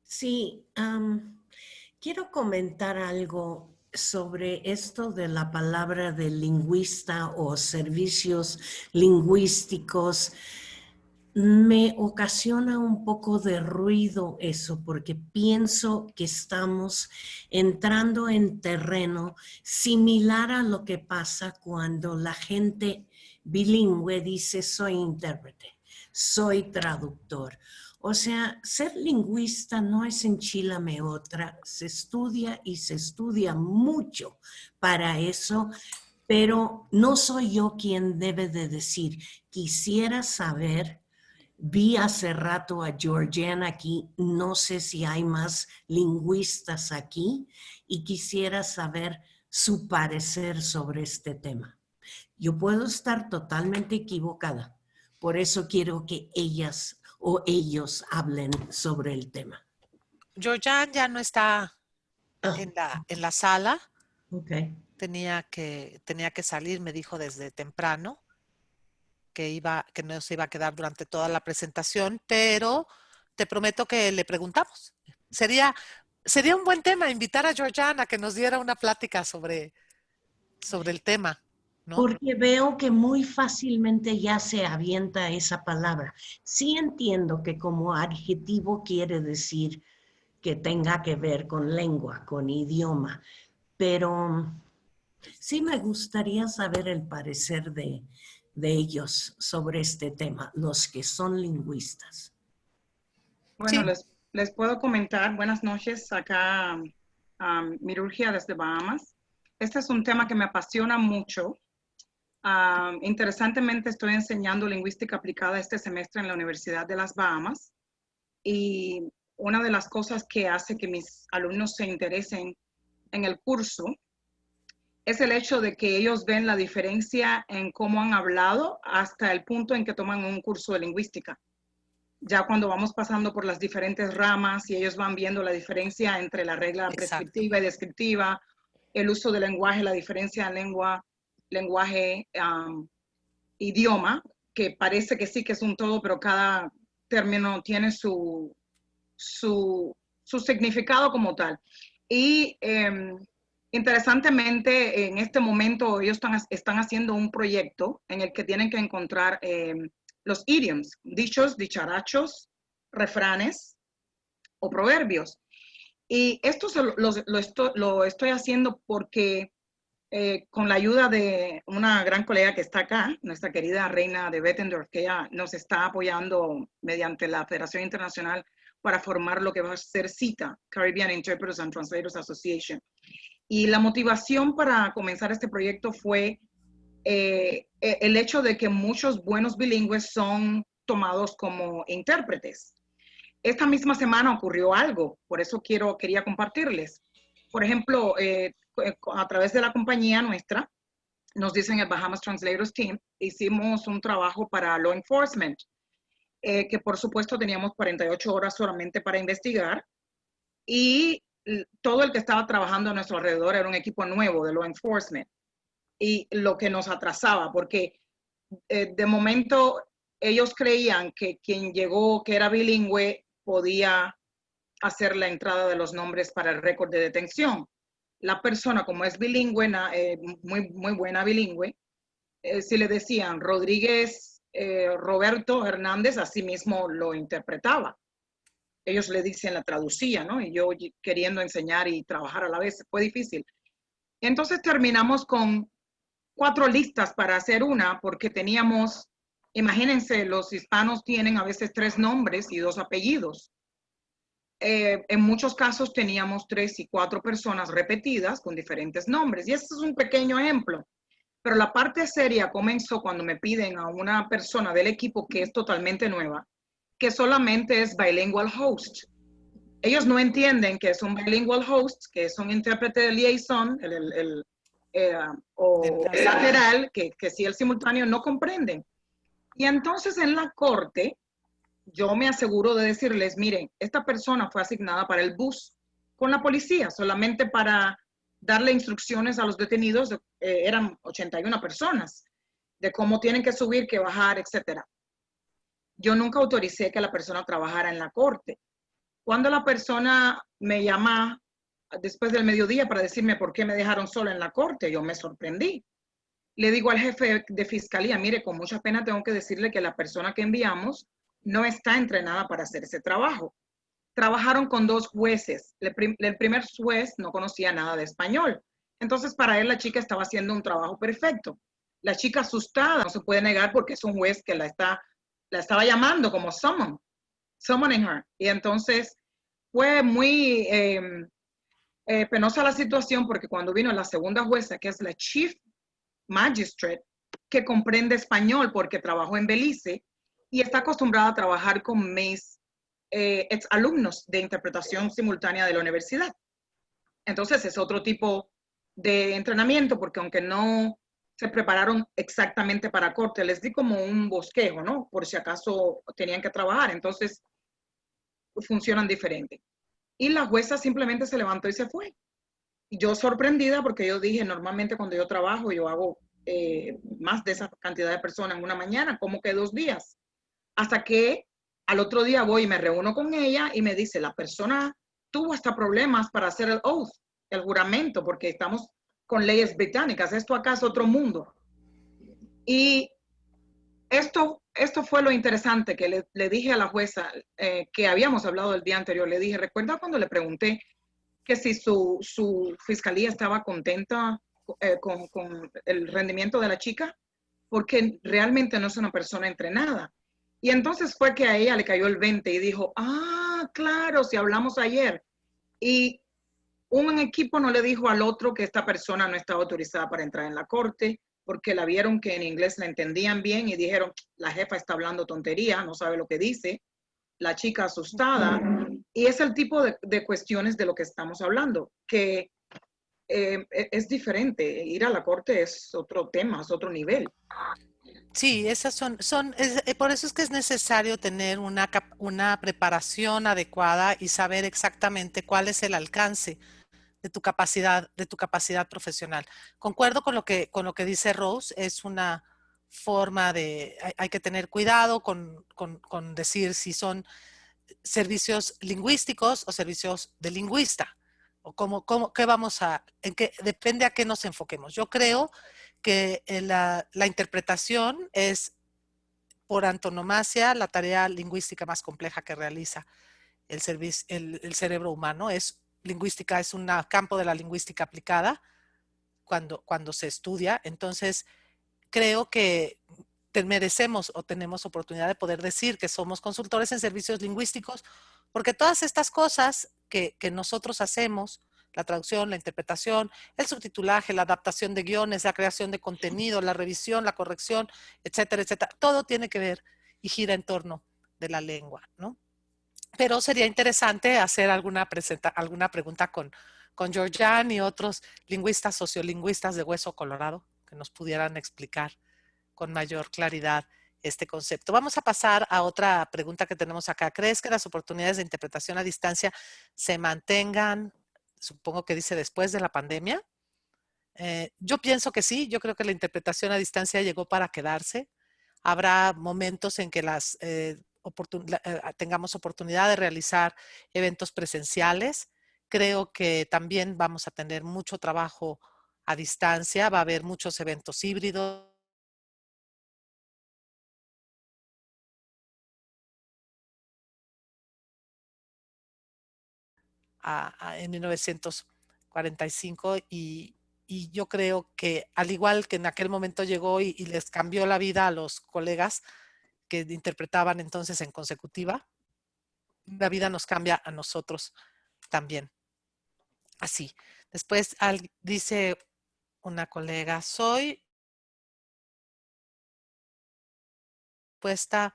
Sí, quiero comentar algo sobre esto de la palabra de lingüista o servicios lingüísticos. Me ocasiona un poco de ruido eso, porque pienso que estamos entrando en terreno similar a lo que pasa cuando la gente bilingüe dice soy intérprete, soy traductor. O sea, ser lingüista no es enchilame otra, se estudia y se estudia mucho para eso, pero no soy yo quien debe de decir, quisiera saber. Vi hace rato a Georgiana aquí, no sé si hay más lingüistas aquí y quisiera saber su parecer sobre este tema. Yo puedo estar totalmente equivocada, por eso quiero que ellas o ellos hablen sobre el tema. Georgian ya no está en la sala. Okay. Tenía que salir, me dijo desde temprano que no se iba a quedar durante toda la presentación, pero te prometo que le preguntamos. Sería un buen tema invitar a Georgiana a que nos diera una plática sobre el tema, ¿no? Porque veo que muy fácilmente ya se avienta esa palabra. Sí entiendo que como adjetivo quiere decir que tenga que ver con lengua, con idioma, pero sí me gustaría saber el parecer de ellos sobre este tema, los que son lingüistas. Bueno, Sí. les puedo comentar, buenas noches, acá Mirurgia desde Bahamas. Este es un tema que me apasiona mucho. Interesantemente estoy enseñando lingüística aplicada este semestre en la Universidad de las Bahamas y una de las cosas que hace que mis alumnos se interesen en el curso es el hecho de que ellos ven la diferencia en cómo han hablado hasta el punto en que toman un curso de lingüística. Ya cuando vamos pasando por las diferentes ramas y ellos van viendo la diferencia entre la regla prescriptiva y descriptiva, el uso del lenguaje, la diferencia en lenguaje, idioma, que parece que sí que es un todo, pero cada término tiene su significado como tal. Y interesantemente, en este momento ellos están haciendo un proyecto en el que tienen que encontrar los idioms, dichos, dicharachos, refranes o proverbios. Y esto lo estoy haciendo porque con la ayuda de una gran colega que está acá, nuestra querida Reina de Bettendorf, que ella nos está apoyando mediante la Federación Internacional para formar lo que va a ser CITA, Caribbean Interpreters and Translators Association. Y la motivación para comenzar este proyecto fue el hecho de que muchos buenos bilingües son tomados como intérpretes. Esta misma semana ocurrió algo, por eso quería compartirles. Por ejemplo, a través de la compañía nuestra, nos dicen el Bahamas Translators Team, hicimos un trabajo para law enforcement, que por supuesto teníamos 48 horas solamente para investigar y todo el que estaba trabajando a nuestro alrededor era un equipo nuevo de law enforcement y lo que nos atrasaba, porque de momento ellos creían que quien llegó, que era bilingüe, podía hacer la entrada de los nombres para el récord de detención. La persona, como es bilingüe, muy buena bilingüe, si le decían Rodríguez Roberto Hernández, así mismo lo interpretaba. ellos le dicen la traducía, ¿no? Y yo queriendo enseñar y trabajar a la vez, fue difícil. Entonces terminamos con 4 listas para hacer una, porque teníamos, imagínense, los hispanos tienen a veces 3 nombres y 2 apellidos. En muchos casos teníamos 3 y 4 personas repetidas con diferentes nombres. Y este es un pequeño ejemplo. Pero la parte seria comenzó cuando me piden a una persona del equipo que es totalmente nueva, que solamente es bilingual host. Ellos no entienden que es un bilingual host, que es un intérprete de liaison, o el lateral, que si el simultáneo no comprenden. Y entonces en la corte, yo me aseguro de decirles, miren, esta persona fue asignada para el bus con la policía, solamente para darle instrucciones a los detenidos, eran 81 personas, de cómo tienen que subir, que bajar, etcétera. Yo nunca autoricé que la persona trabajara en la corte. Cuando la persona me llama después del mediodía para decirme por qué me dejaron sola en la corte, yo me sorprendí. Le digo al jefe de fiscalía, mire, con mucha pena tengo que decirle que la persona que enviamos no está entrenada para hacer ese trabajo. Trabajaron con 2 jueces. El primer juez no conocía nada de español. Entonces, para él la chica estaba haciendo un trabajo perfecto. La chica asustada, no se puede negar porque es un juez que la estaba llamando como summoning her. Y entonces fue muy penosa la situación porque cuando vino la segunda jueza, que es la chief magistrate, que comprende español porque trabajó en Belice y está acostumbrada a trabajar con mis exalumnos de interpretación simultánea de la universidad. Entonces es otro tipo de entrenamiento porque aunque no se prepararon exactamente para corte, les di como un bosquejo, ¿no? Por si acaso tenían que trabajar. Entonces funcionan diferente. Y la jueza simplemente se levantó y se fue. Y yo sorprendida porque yo dije, normalmente cuando yo trabajo, yo hago más de esa cantidad de personas en una mañana, como que 2 días. Hasta que al otro día voy y me reúno con ella y me dice, la persona tuvo hasta problemas para hacer el oath, el juramento, porque estamos con leyes británicas. Esto acá es otro mundo. Y esto fue lo interesante que le dije a la jueza, que habíamos hablado el día anterior. Le dije, ¿recuerda cuando le pregunté que si su fiscalía estaba contenta con el rendimiento de la chica? Porque realmente no es una persona entrenada. Y entonces fue que a ella le cayó el 20 y dijo, claro, si hablamos ayer. Y un equipo no le dijo al otro que esta persona no estaba autorizada para entrar en la corte, porque la vieron que en inglés la entendían bien y dijeron, la jefa está hablando tontería, no sabe lo que dice. La chica asustada. Y es el tipo de cuestiones de lo que estamos hablando, que es diferente. Ir a la corte es otro tema, es otro nivel. Sí, esas por eso es que es necesario tener una preparación adecuada y saber exactamente cuál es el alcance de tu capacidad profesional. Concuerdo con lo que dice Rose, es una forma hay que tener cuidado con decir si son servicios lingüísticos o servicios de lingüista, o depende a qué nos enfoquemos. Yo creo que la interpretación es por antonomasia la tarea lingüística más compleja que realiza el cerebro humano. Lingüística es un campo de la lingüística aplicada cuando se estudia. Entonces, creo que merecemos o tenemos oportunidad de poder decir que somos consultores en servicios lingüísticos, porque todas estas cosas que nosotros hacemos, la traducción, la interpretación, el subtitulaje, la adaptación de guiones, la creación de contenido, la revisión, la corrección, etcétera, etcétera, todo tiene que ver y gira en torno de la lengua, ¿no? Pero sería interesante hacer alguna pregunta con Georgian y otros lingüistas, sociolingüistas de hueso colorado que nos pudieran explicar con mayor claridad este concepto. Vamos a pasar a otra pregunta que tenemos acá. ¿Crees que las oportunidades de interpretación a distancia se mantengan, supongo que dice después de la pandemia? Yo pienso que sí, yo creo que la interpretación a distancia llegó para quedarse. Habrá momentos en que tengamos oportunidad de realizar eventos presenciales. Creo que también vamos a tener mucho trabajo a distancia, va a haber muchos eventos híbridos. en 1945 y yo creo que al igual que en aquel momento llegó y les cambió la vida a los colegas que interpretaban entonces en consecutiva, la vida nos cambia a nosotros también. Así. Después dice una colega, soy puesta,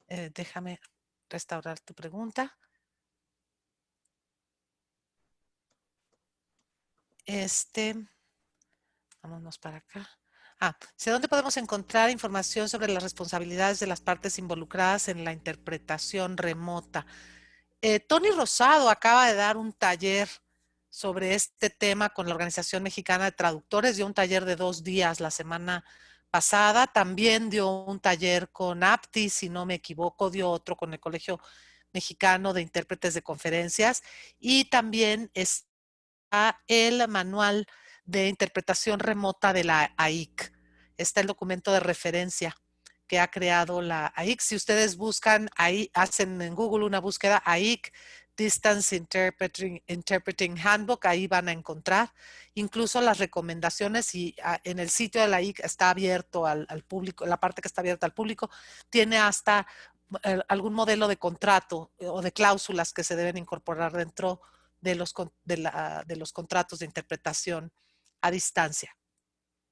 déjame restaurar tu pregunta. Vámonos para acá. ¿Dónde podemos encontrar información sobre las responsabilidades de las partes involucradas en la interpretación remota? Tony Rosado acaba de dar un taller sobre este tema con la Organización Mexicana de Traductores, dio un taller de 2 días la semana pasada, también dio un taller con APTI, si no me equivoco, dio otro con el Colegio Mexicano de Intérpretes de Conferencias y también está el manual de interpretación remota de la AIC. Está el documento de referencia que ha creado la AIC. Si ustedes buscan, ahí hacen en Google una búsqueda AIC, Distance Interpreting Handbook, ahí van a encontrar incluso las recomendaciones y en el sitio de la AIC está abierto al público, la parte que está abierta al público, tiene hasta algún modelo de contrato o de cláusulas que se deben incorporar dentro de los contratos de interpretación a distancia,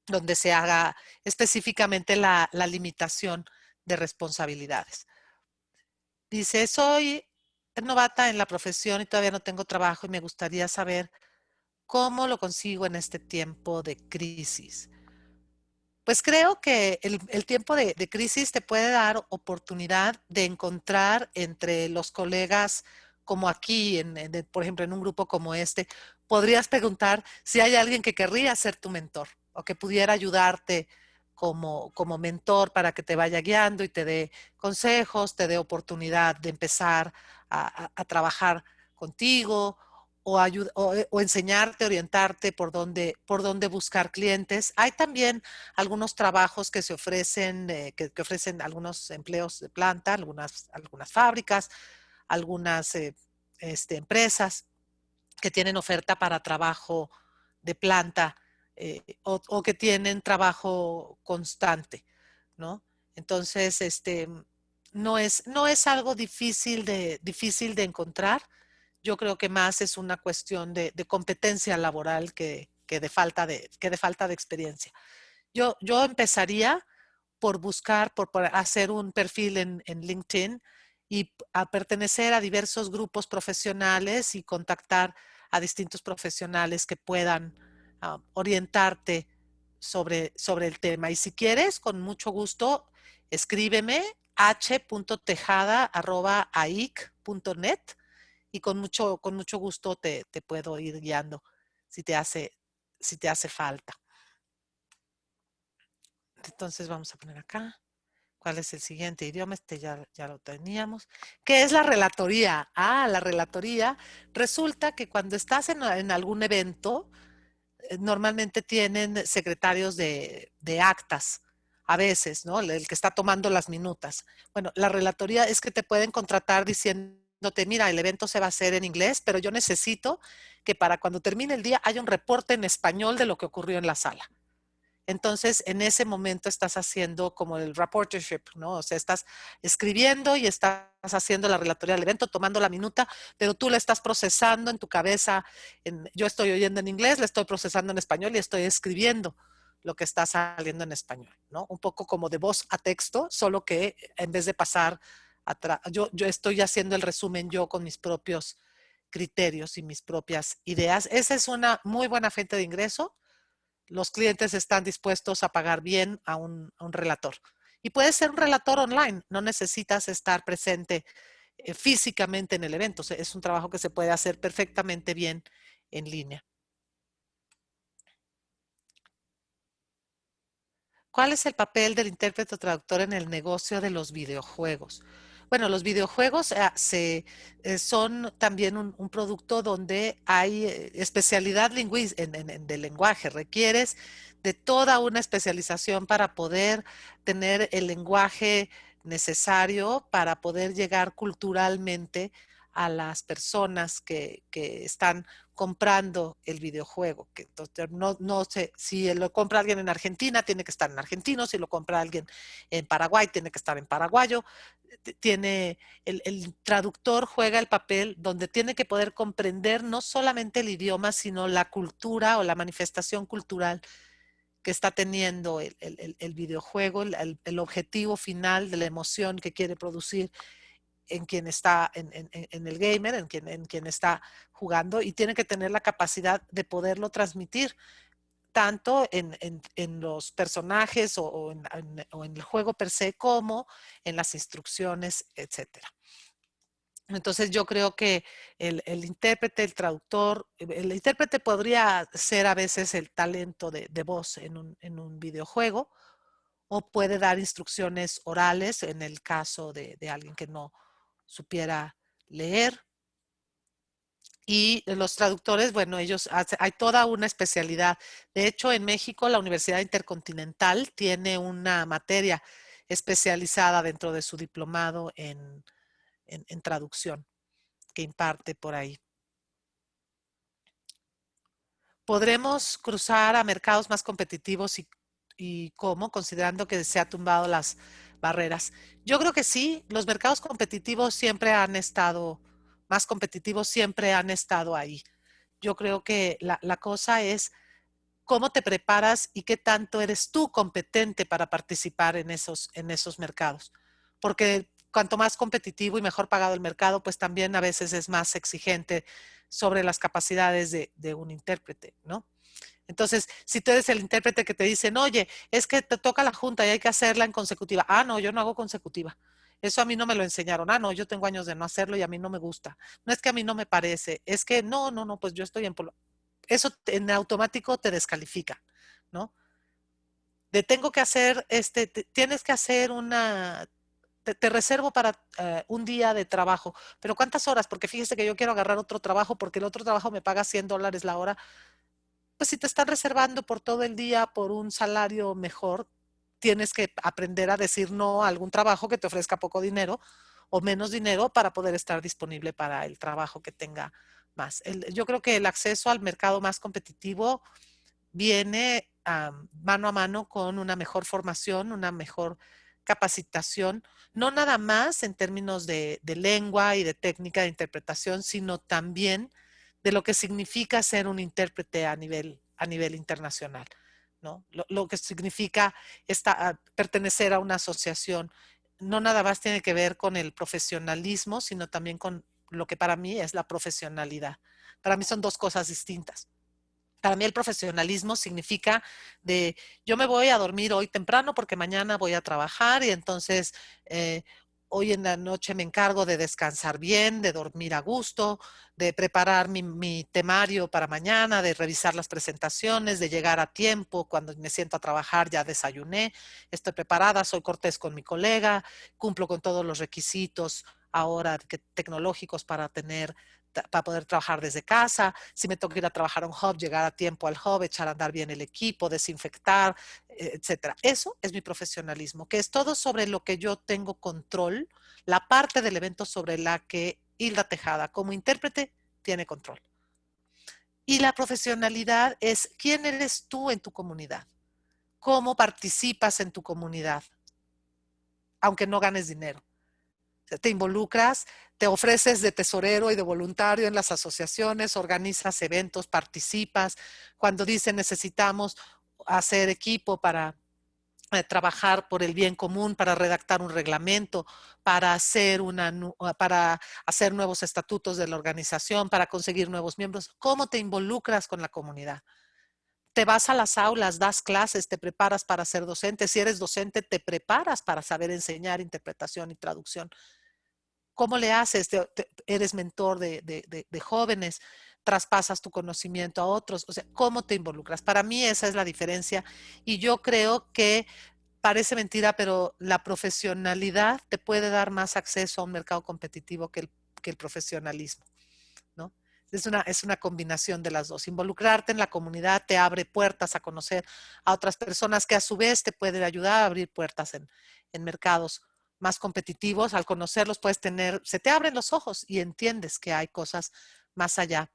donde se haga específicamente la limitación de responsabilidades. Dice, soy novata en la profesión y todavía no tengo trabajo y me gustaría saber cómo lo consigo en este tiempo de crisis. Pues creo que el tiempo de crisis te puede dar oportunidad de encontrar entre los colegas, como aquí, por ejemplo, en un grupo como este, podrías preguntar si hay alguien que querría ser tu mentor o que pudiera ayudarte como mentor para que te vaya guiando y te dé consejos, te dé oportunidad de empezar a trabajar contigo o enseñarte, orientarte por dónde buscar clientes. Hay también algunos trabajos que se ofrecen, que ofrecen algunos empleos de planta, algunas fábricas, algunas empresas que tienen oferta para trabajo de planta o que tienen trabajo constante, ¿no? Entonces, no es algo difícil de encontrar. Yo creo que más es una cuestión de competencia laboral que de falta de experiencia. Yo empezaría por buscar, por hacer un perfil en LinkedIn y a pertenecer a diversos grupos profesionales y contactar a distintos profesionales que puedan orientarte sobre el tema. Y si quieres, con mucho gusto, escríbeme h.tejada@aic.net y con mucho gusto te puedo ir guiando si te hace falta. Entonces vamos a poner acá. ¿Cuál es el siguiente idioma? Ya lo teníamos. ¿Qué es la relatoría? La relatoría resulta que cuando estás en algún evento, normalmente tienen secretarios de actas, a veces, ¿no? El que está tomando las minutas. Bueno, la relatoría es que te pueden contratar diciéndote, mira, el evento se va a hacer en inglés, pero yo necesito que para cuando termine el día haya un reporte en español de lo que ocurrió en la sala. Entonces, en ese momento estás haciendo como el reportership, ¿no? O sea, estás escribiendo y estás haciendo la relatoría del evento, tomando la minuta, pero tú la estás procesando en tu cabeza. Yo estoy oyendo en inglés, la estoy procesando en español y estoy escribiendo lo que está saliendo en español, ¿no? Un poco como de voz a texto, solo que en vez de pasar atrás, yo estoy haciendo el resumen yo con mis propios criterios y mis propias ideas. Esa es una muy buena fuente de ingreso. Los clientes están dispuestos a pagar bien a un relator. Y puede ser un relator online, no necesitas estar presente físicamente en el evento. O sea, es un trabajo que se puede hacer perfectamente bien en línea. ¿Cuál es el papel del intérprete o traductor en el negocio de los videojuegos? Bueno, los videojuegos son también un producto donde hay especialidad del lenguaje. Requieres de toda una especialización para poder tener el lenguaje necesario para poder llegar culturalmente a las personas que están comprando el videojuego. Que no sé, si lo compra alguien en Argentina, tiene que estar en argentino, si lo compra alguien en Paraguay, tiene que estar en paraguayo. El traductor juega el papel donde tiene que poder comprender no solamente el idioma, sino la cultura o la manifestación cultural que está teniendo el videojuego, el objetivo final de la emoción que quiere producir en quien está, en el gamer, en quien está jugando, y tiene que tener la capacidad de poderlo transmitir tanto en los personajes o en el juego per se, como en las instrucciones, etcétera. Entonces yo creo que el intérprete, el traductor, el intérprete podría ser a veces el talento de voz en un videojuego, o puede dar instrucciones orales en el caso de alguien que no supiera leer. Y los traductores, bueno, hay toda una especialidad. De hecho, en México, la Universidad Intercontinental tiene una materia especializada dentro de su diplomado en traducción que imparte por ahí. ¿Podremos cruzar a mercados más competitivos y cómo, considerando que se han tumbado las barreras? Yo creo que sí, los mercados competitivos siempre han estado, más competitivos siempre han estado ahí. Yo creo que la cosa es cómo te preparas y qué tanto eres tú competente para participar en esos mercados. Porque cuanto más competitivo y mejor pagado el mercado, pues también a veces es más exigente sobre las capacidades de un intérprete, ¿no? Entonces, si tú eres el intérprete que te dicen, oye, es que te toca la junta y hay que hacerla en consecutiva. Ah, no, yo no hago consecutiva. Eso a mí no me lo enseñaron. Ah, no, yo tengo años de no hacerlo y a mí no me gusta. No es que a mí no me parece, es que no, pues yo estoy en polo. Eso en automático te descalifica, ¿no? De tengo que hacer, tienes que hacer te reservo para un día de trabajo, pero ¿cuántas horas? Porque fíjese que yo quiero agarrar otro trabajo porque el otro trabajo me paga $100 la hora. Pues si te están reservando por todo el día por un salario mejor, tienes que aprender a decir no a algún trabajo que te ofrezca poco dinero o menos dinero para poder estar disponible para el trabajo que tenga más. Yo creo que el acceso al mercado más competitivo viene mano a mano con una mejor formación, una mejor capacitación, no nada más en términos de lengua y de técnica de interpretación, sino también de lo que significa ser un intérprete a nivel internacional, ¿no? Lo que significa pertenecer a una asociación. No nada más tiene que ver con el profesionalismo, sino también con lo que para mí es la profesionalidad. Para mí son dos cosas distintas. Para mí el profesionalismo significa yo me voy a dormir hoy temprano porque mañana voy a trabajar y entonces hoy en la noche me encargo de descansar bien, de dormir a gusto, de preparar mi temario para mañana, de revisar las presentaciones, de llegar a tiempo. Cuando me siento a trabajar ya desayuné, estoy preparada, soy cortés con mi colega, cumplo con todos los requisitos ahora tecnológicos para poder trabajar desde casa. Si me tengo que ir a trabajar a un hub, llegar a tiempo al hub, echar a andar bien el equipo, desinfectar, etcétera. Eso es mi profesionalismo, que es todo sobre lo que yo tengo control, la parte del evento sobre la que Hilda Tejada, como intérprete, tiene control. Y la profesionalidad es quién eres tú en tu comunidad, cómo participas en tu comunidad, aunque no ganes dinero. Te involucras, te ofreces de tesorero y de voluntario en las asociaciones, organizas eventos, participas. Cuando dicen necesitamos hacer equipo para trabajar por el bien común, para redactar un reglamento, para hacer nuevos estatutos de la organización, para conseguir nuevos miembros. ¿Cómo te involucras con la comunidad? Te vas a las aulas, das clases, te preparas para ser docente. Si eres docente, te preparas para saber enseñar interpretación y traducción. ¿Cómo le haces? Eres mentor de jóvenes, traspasas tu conocimiento a otros. O sea, ¿cómo te involucras? Para mí esa es la diferencia y yo creo que parece mentira, pero la profesionalidad te puede dar más acceso a un mercado competitivo que el profesionalismo, ¿no? Es una combinación de las dos. Involucrarte en la comunidad te abre puertas a conocer a otras personas que a su vez te pueden ayudar a abrir puertas en mercados más competitivos. Al conocerlos se te abren los ojos y entiendes que hay cosas más allá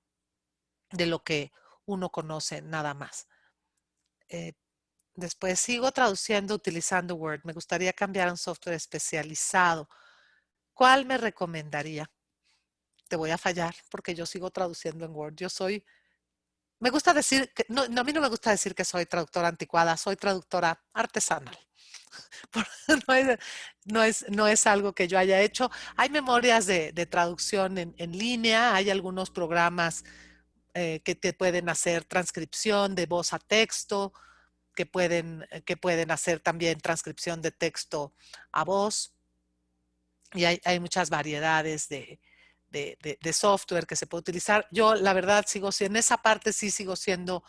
de lo que uno conoce nada más. Después sigo traduciendo utilizando Word. Me gustaría cambiar a un software especializado. ¿Cuál me recomendaría? Te voy a fallar porque yo sigo traduciendo en Word. Me gusta decir, a mí no me gusta decir que soy traductora anticuada, soy traductora artesanal. No es algo que yo haya hecho. Hay memorias de traducción en línea, hay algunos programas que te pueden hacer transcripción de voz a texto, que pueden hacer también transcripción de texto a voz. Y hay muchas variedades de software que se puede utilizar. Yo, la verdad, en esa parte sí sigo siendo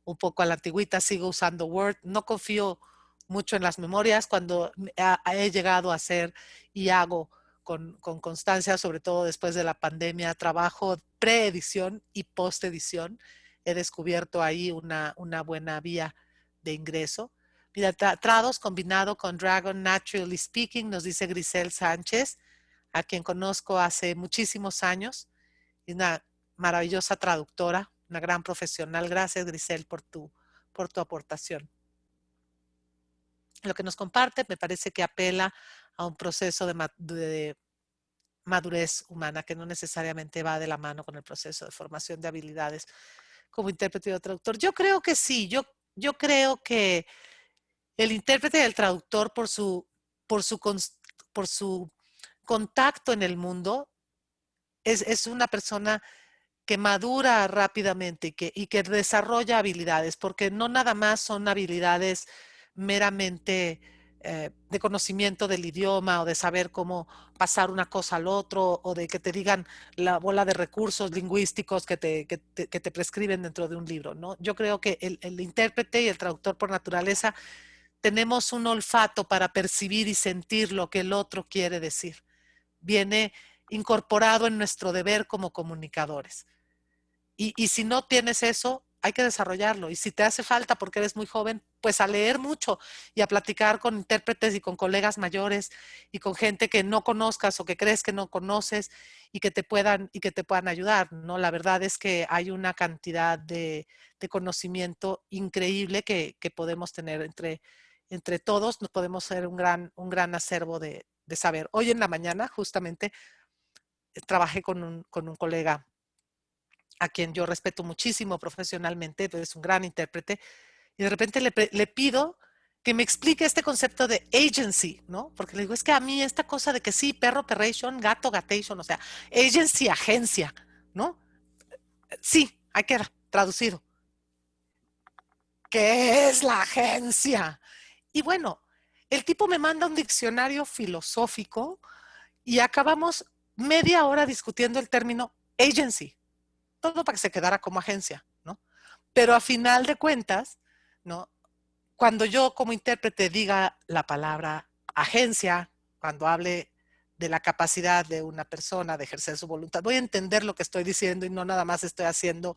un poco a la antigüita, sigo usando Word. No confío mucho en las memorias. Cuando he llegado a hacer y hago con constancia, sobre todo después de la pandemia, trabajo preedición y postedición. He descubierto ahí una buena vía de ingreso. Mira, Trados combinado con Dragon Naturally Speaking, nos dice Grisel Sánchez, a quien conozco hace muchísimos años, y una maravillosa traductora, una gran profesional. Gracias, Grisel, por tu aportación. Lo que nos comparte me parece que apela a un proceso de madurez humana que no necesariamente va de la mano con el proceso de formación de habilidades como intérprete o traductor. Yo creo que sí, yo creo que el intérprete y el traductor por su contacto en el mundo es una persona que madura rápidamente y que desarrolla habilidades, porque no nada más son habilidades meramente de conocimiento del idioma o de saber cómo pasar una cosa al otro o de que te digan la bola de recursos lingüísticos que te prescriben dentro de un libro, ¿no? Yo creo que el intérprete y el traductor por naturaleza tenemos un olfato para percibir y sentir lo que el otro quiere decir. Viene incorporado en nuestro deber como comunicadores. Y si no tienes eso, hay que desarrollarlo. Y si te hace falta porque eres muy joven, pues a leer mucho y a platicar con intérpretes y con colegas mayores y con gente que no conozcas o que crees que no conoces y que te puedan ayudar, ¿no? La verdad es que hay una cantidad de conocimiento increíble que podemos tener entre todos. Nos podemos ser un gran acervo de saber. Hoy en la mañana, justamente, trabajé con un colega a quien yo respeto muchísimo profesionalmente, es un gran intérprete, y de repente le pido que me explique este concepto de agency, ¿no? Porque le digo, es que a mí esta cosa de que sí, perro, perration, gato, gatation, o sea, agency, agencia, ¿no? Sí, ahí queda, traducido. ¿Qué es la agencia? Y bueno, el tipo me manda un diccionario filosófico y acabamos media hora discutiendo el término agency, todo para que se quedara como agencia, ¿no? Pero a final de cuentas, ¿no? Cuando yo como intérprete diga la palabra agencia, cuando hable de la capacidad de una persona de ejercer su voluntad, voy a entender lo que estoy diciendo y no nada más estoy haciendo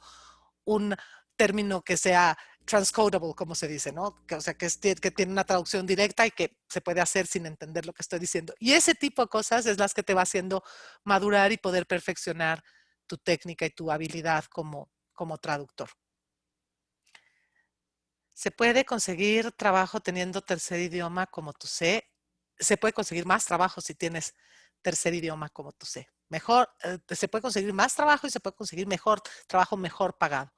un término que sea transcodable, como se dice, ¿no? O sea, que tiene una traducción directa y que se puede hacer sin entender lo que estoy diciendo. Y ese tipo de cosas es las que te va haciendo madurar y poder perfeccionar tu técnica y tu habilidad como traductor. ¿Se puede conseguir trabajo teniendo tercer idioma como tu C? Se puede conseguir más trabajo si tienes tercer idioma como tu C. Mejor, se puede conseguir más trabajo y se puede conseguir mejor trabajo, mejor pagado,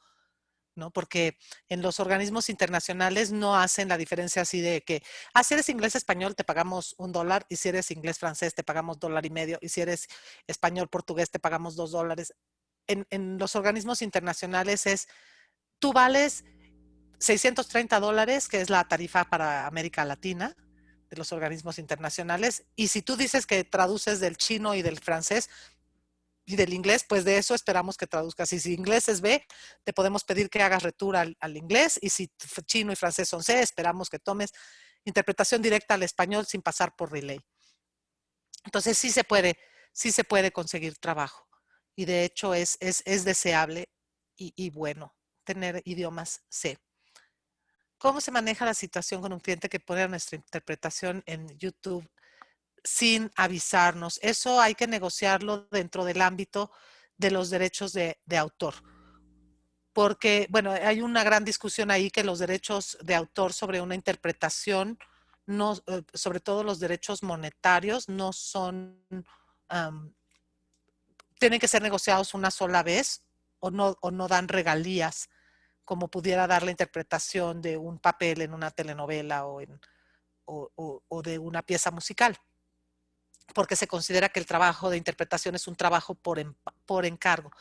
¿no? Porque en los organismos internacionales no hacen la diferencia así de que, si eres inglés español te pagamos $1 y si eres inglés francés te pagamos $1.50 y si eres español portugués te pagamos $2. En los organismos internacionales tú vales $630, que es la tarifa para América Latina de los organismos internacionales. Y si tú dices que traduces del chino y del francés y del inglés, pues de eso esperamos que traduzcas. Y si inglés es B, te podemos pedir que hagas retur al inglés. Y si chino y francés son C, esperamos que tomes interpretación directa al español sin pasar por relay. Entonces sí se puede conseguir trabajo. Y de hecho es deseable y bueno tener idiomas C. ¿Cómo se maneja la situación con un cliente que pone nuestra interpretación en YouTube sin avisarnos. Eso hay que negociarlo dentro del ámbito de los derechos de autor. Porque, bueno, hay una gran discusión ahí que los derechos de autor sobre una interpretación, no, sobre todo los derechos monetarios, no son, tienen que ser negociados una sola vez o no dan regalías como pudiera dar la interpretación de un papel en una telenovela o de una pieza musical, porque se considera que el trabajo de interpretación es un trabajo por encargo.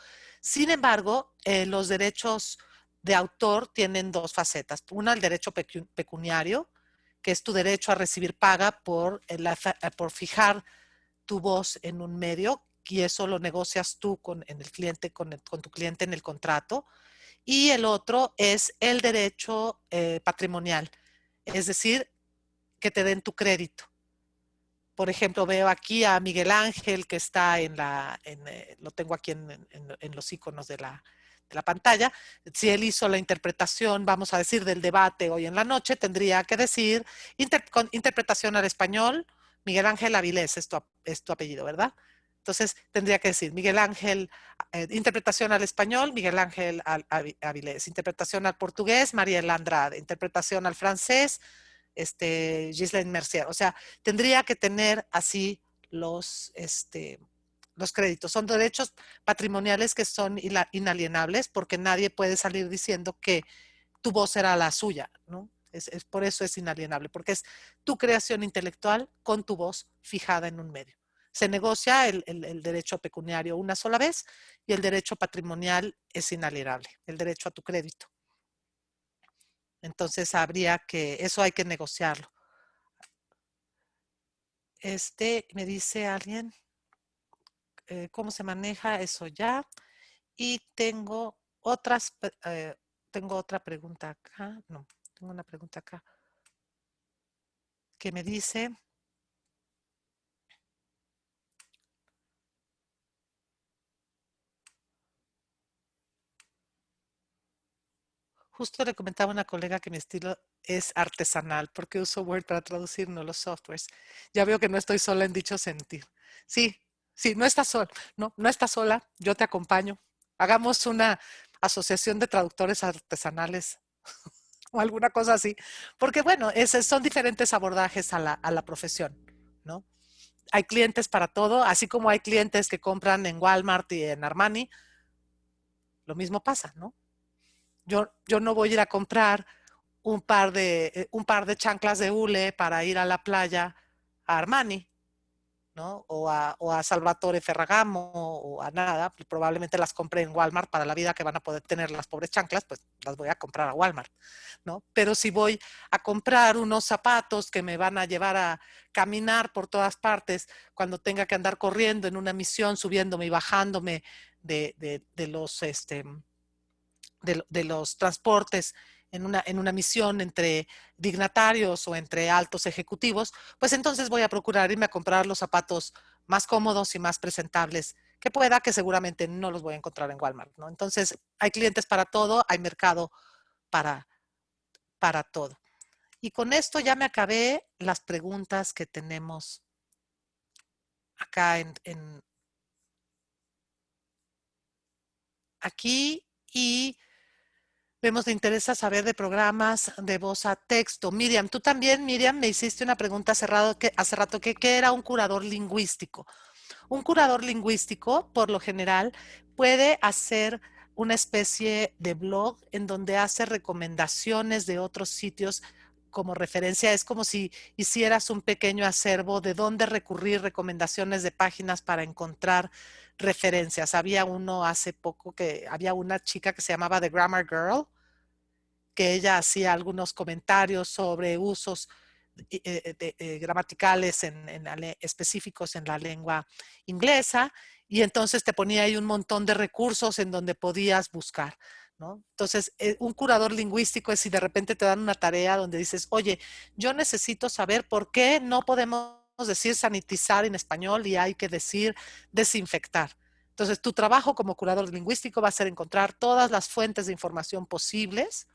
Sin embargo, los derechos de autor tienen dos facetas. Una, el derecho pecuniario, que es tu derecho a recibir paga por fijar tu voz en un medio, y eso lo negocias tú con tu cliente en el contrato. Y el otro es el derecho patrimonial, es decir, que te den tu crédito. Por ejemplo, veo aquí a Miguel Ángel, que está lo tengo aquí en los iconos de la pantalla. Si él hizo la interpretación, vamos a decir, del debate hoy en la noche, tendría que decir interpretación al español, Miguel Ángel Avilés, es tu apellido, ¿verdad? Entonces tendría que decir Miguel Ángel, interpretación al español, Miguel Ángel Avilés, interpretación al portugués, Mariela Andrade, interpretación al francés, Ghislaine Mercier. O sea, tendría que tener así los créditos. Son derechos patrimoniales que son inalienables porque nadie puede salir diciendo que tu voz era la suya, ¿no? Por eso es inalienable, porque es tu creación intelectual con tu voz fijada en un medio. Se negocia el derecho pecuniario una sola vez y el derecho patrimonial es inalienable, el derecho a tu crédito. Entonces eso hay que negociarlo. Me dice alguien cómo se maneja eso ya. Y tengo otra pregunta acá. No, tengo una pregunta acá que me dice, justo le comentaba a una colega que mi estilo es artesanal porque uso Word para traducir, no los softwares. Ya veo que no estoy sola en dicho sentir. Sí, no estás sola, no estás sola, yo te acompaño. Hagamos una asociación de traductores artesanales o alguna cosa así, porque bueno, son diferentes abordajes a la profesión, ¿no? Hay clientes para todo, así como hay clientes que compran en Walmart y en Armani, lo mismo pasa, ¿no? Yo no voy a ir a comprar un par de chanclas de hule para ir a la playa a Armani, ¿no? O a Salvatore Ferragamo o a nada, probablemente las compré en Walmart para la vida que van a poder tener las pobres chanclas, pues las voy a comprar a Walmart, ¿no? Pero si voy a comprar unos zapatos que me van a llevar a caminar por todas partes cuando tenga que andar corriendo en una misión, subiéndome y bajándome de los transportes en una misión entre dignatarios o entre altos ejecutivos, pues entonces voy a procurar irme a comprar los zapatos más cómodos y más presentables que pueda, que seguramente no los voy a encontrar en Walmart, ¿no? Entonces, hay clientes para todo, hay mercado para todo. Y con esto ya me acabé las preguntas que tenemos acá aquí, y vemos, te interesa saber de programas de voz a texto. Miriam, tú también, Miriam, me hiciste una pregunta hace rato que ¿qué era un curador lingüístico? Un curador lingüístico, por lo general, puede hacer una especie de blog en donde hace recomendaciones de otros sitios como referencia. Es como si hicieras un pequeño acervo de dónde recurrir, recomendaciones de páginas para encontrar referencias. Había uno hace poco había una chica que se llamaba The Grammar Girl, que ella hacía algunos comentarios sobre usos gramaticales específicos en la lengua inglesa, y entonces te ponía ahí un montón de recursos en donde podías buscar, ¿no? Entonces, un curador lingüístico es si de repente te dan una tarea donde dices, oye, yo necesito saber por qué no podemos decir sanitizar en español y hay que decir desinfectar. Entonces, tu trabajo como curador lingüístico va a ser encontrar todas las fuentes de información posibles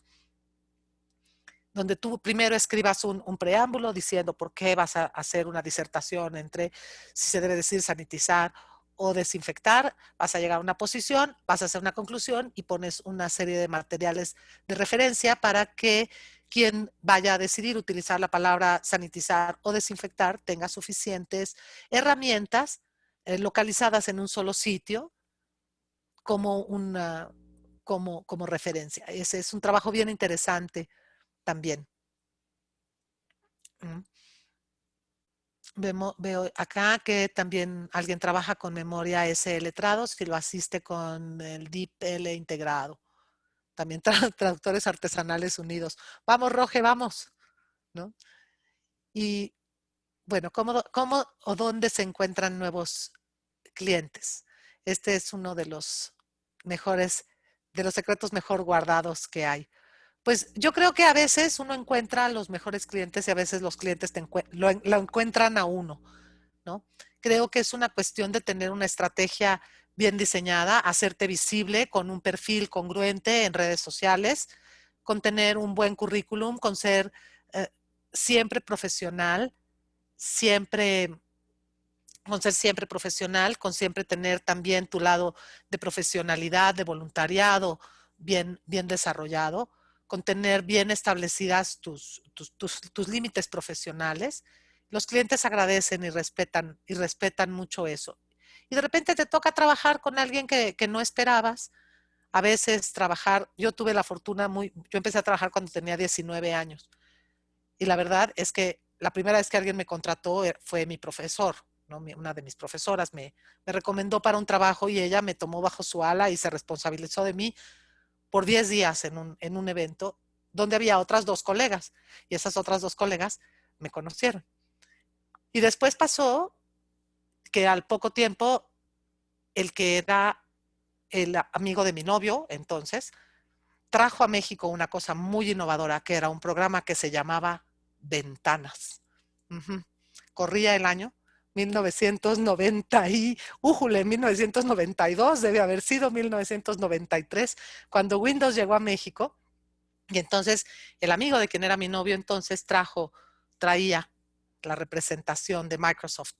donde tú primero escribas un preámbulo diciendo por qué vas a hacer una disertación entre si se debe decir sanitizar o desinfectar, vas a llegar a una posición, vas a hacer una conclusión y pones una serie de materiales de referencia para que quien vaya a decidir utilizar la palabra sanitizar o desinfectar tenga suficientes herramientas localizadas en un solo sitio como como referencia. Ese es un trabajo bien interesante también. Veo acá que también alguien trabaja con memoria S letrados y lo asiste con el DeepL integrado. También traductores artesanales unidos. Vamos, Roge, vamos. ¿No? Y bueno, ¿cómo o dónde se encuentran nuevos clientes? Este es uno de los mejores, de los secretos mejor guardados que hay. Pues yo creo que a veces uno encuentra a los mejores clientes y a veces los clientes lo encuentran a uno, ¿no? Creo que es una cuestión de tener una estrategia bien diseñada, hacerte visible con un perfil congruente en redes sociales, con tener un buen currículum, con ser siempre profesional, con ser siempre profesional, con siempre tener también tu lado de profesionalidad, de voluntariado bien desarrollado, con tener bien establecidas tus límites profesionales. Los clientes agradecen y respetan mucho eso. Y de repente te toca trabajar con alguien que no esperabas. A veces yo tuve la fortuna yo empecé a trabajar cuando tenía 19 años. Y la verdad es que la primera vez que alguien me contrató fue mi profesor, ¿no? Una de mis profesoras me recomendó para un trabajo y ella me tomó bajo su ala y se responsabilizó de mí por 10 días en un evento donde había otras 2 colegas y esas otras 2 colegas me conocieron. Y después pasó que al poco tiempo el que era el amigo de mi novio entonces trajo a México una cosa muy innovadora que era un programa que se llamaba Ventanas. Corría el año 1990 y, 1992, debe haber sido 1993, cuando Windows llegó a México. Y entonces el amigo de quien era mi novio entonces traía la representación de Microsoft.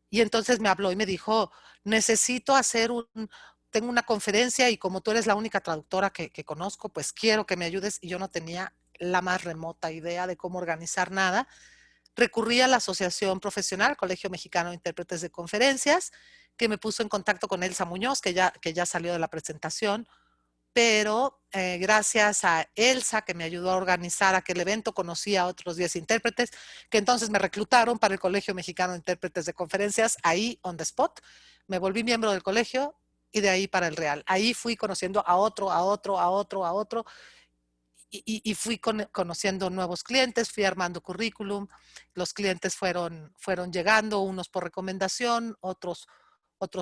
Y entonces me habló y me dijo, necesito tengo una conferencia y como tú eres la única traductora que conozco, pues quiero que me ayudes. Y yo no tenía la más remota idea de cómo organizar nada. Recurrí a la Asociación Profesional, Colegio Mexicano de Intérpretes de Conferencias, que me puso en contacto con Elsa Muñoz, que ya salió de la presentación, pero gracias a Elsa, que me ayudó a organizar aquel evento, conocí a otros 10 intérpretes, que entonces me reclutaron para el Colegio Mexicano de Intérpretes de Conferencias, ahí on the spot. Me volví miembro del colegio y de ahí para el Real. Ahí fui conociendo a otro, y fui conociendo nuevos clientes, fui armando currículum, los clientes fueron llegando, unos por recomendación, otros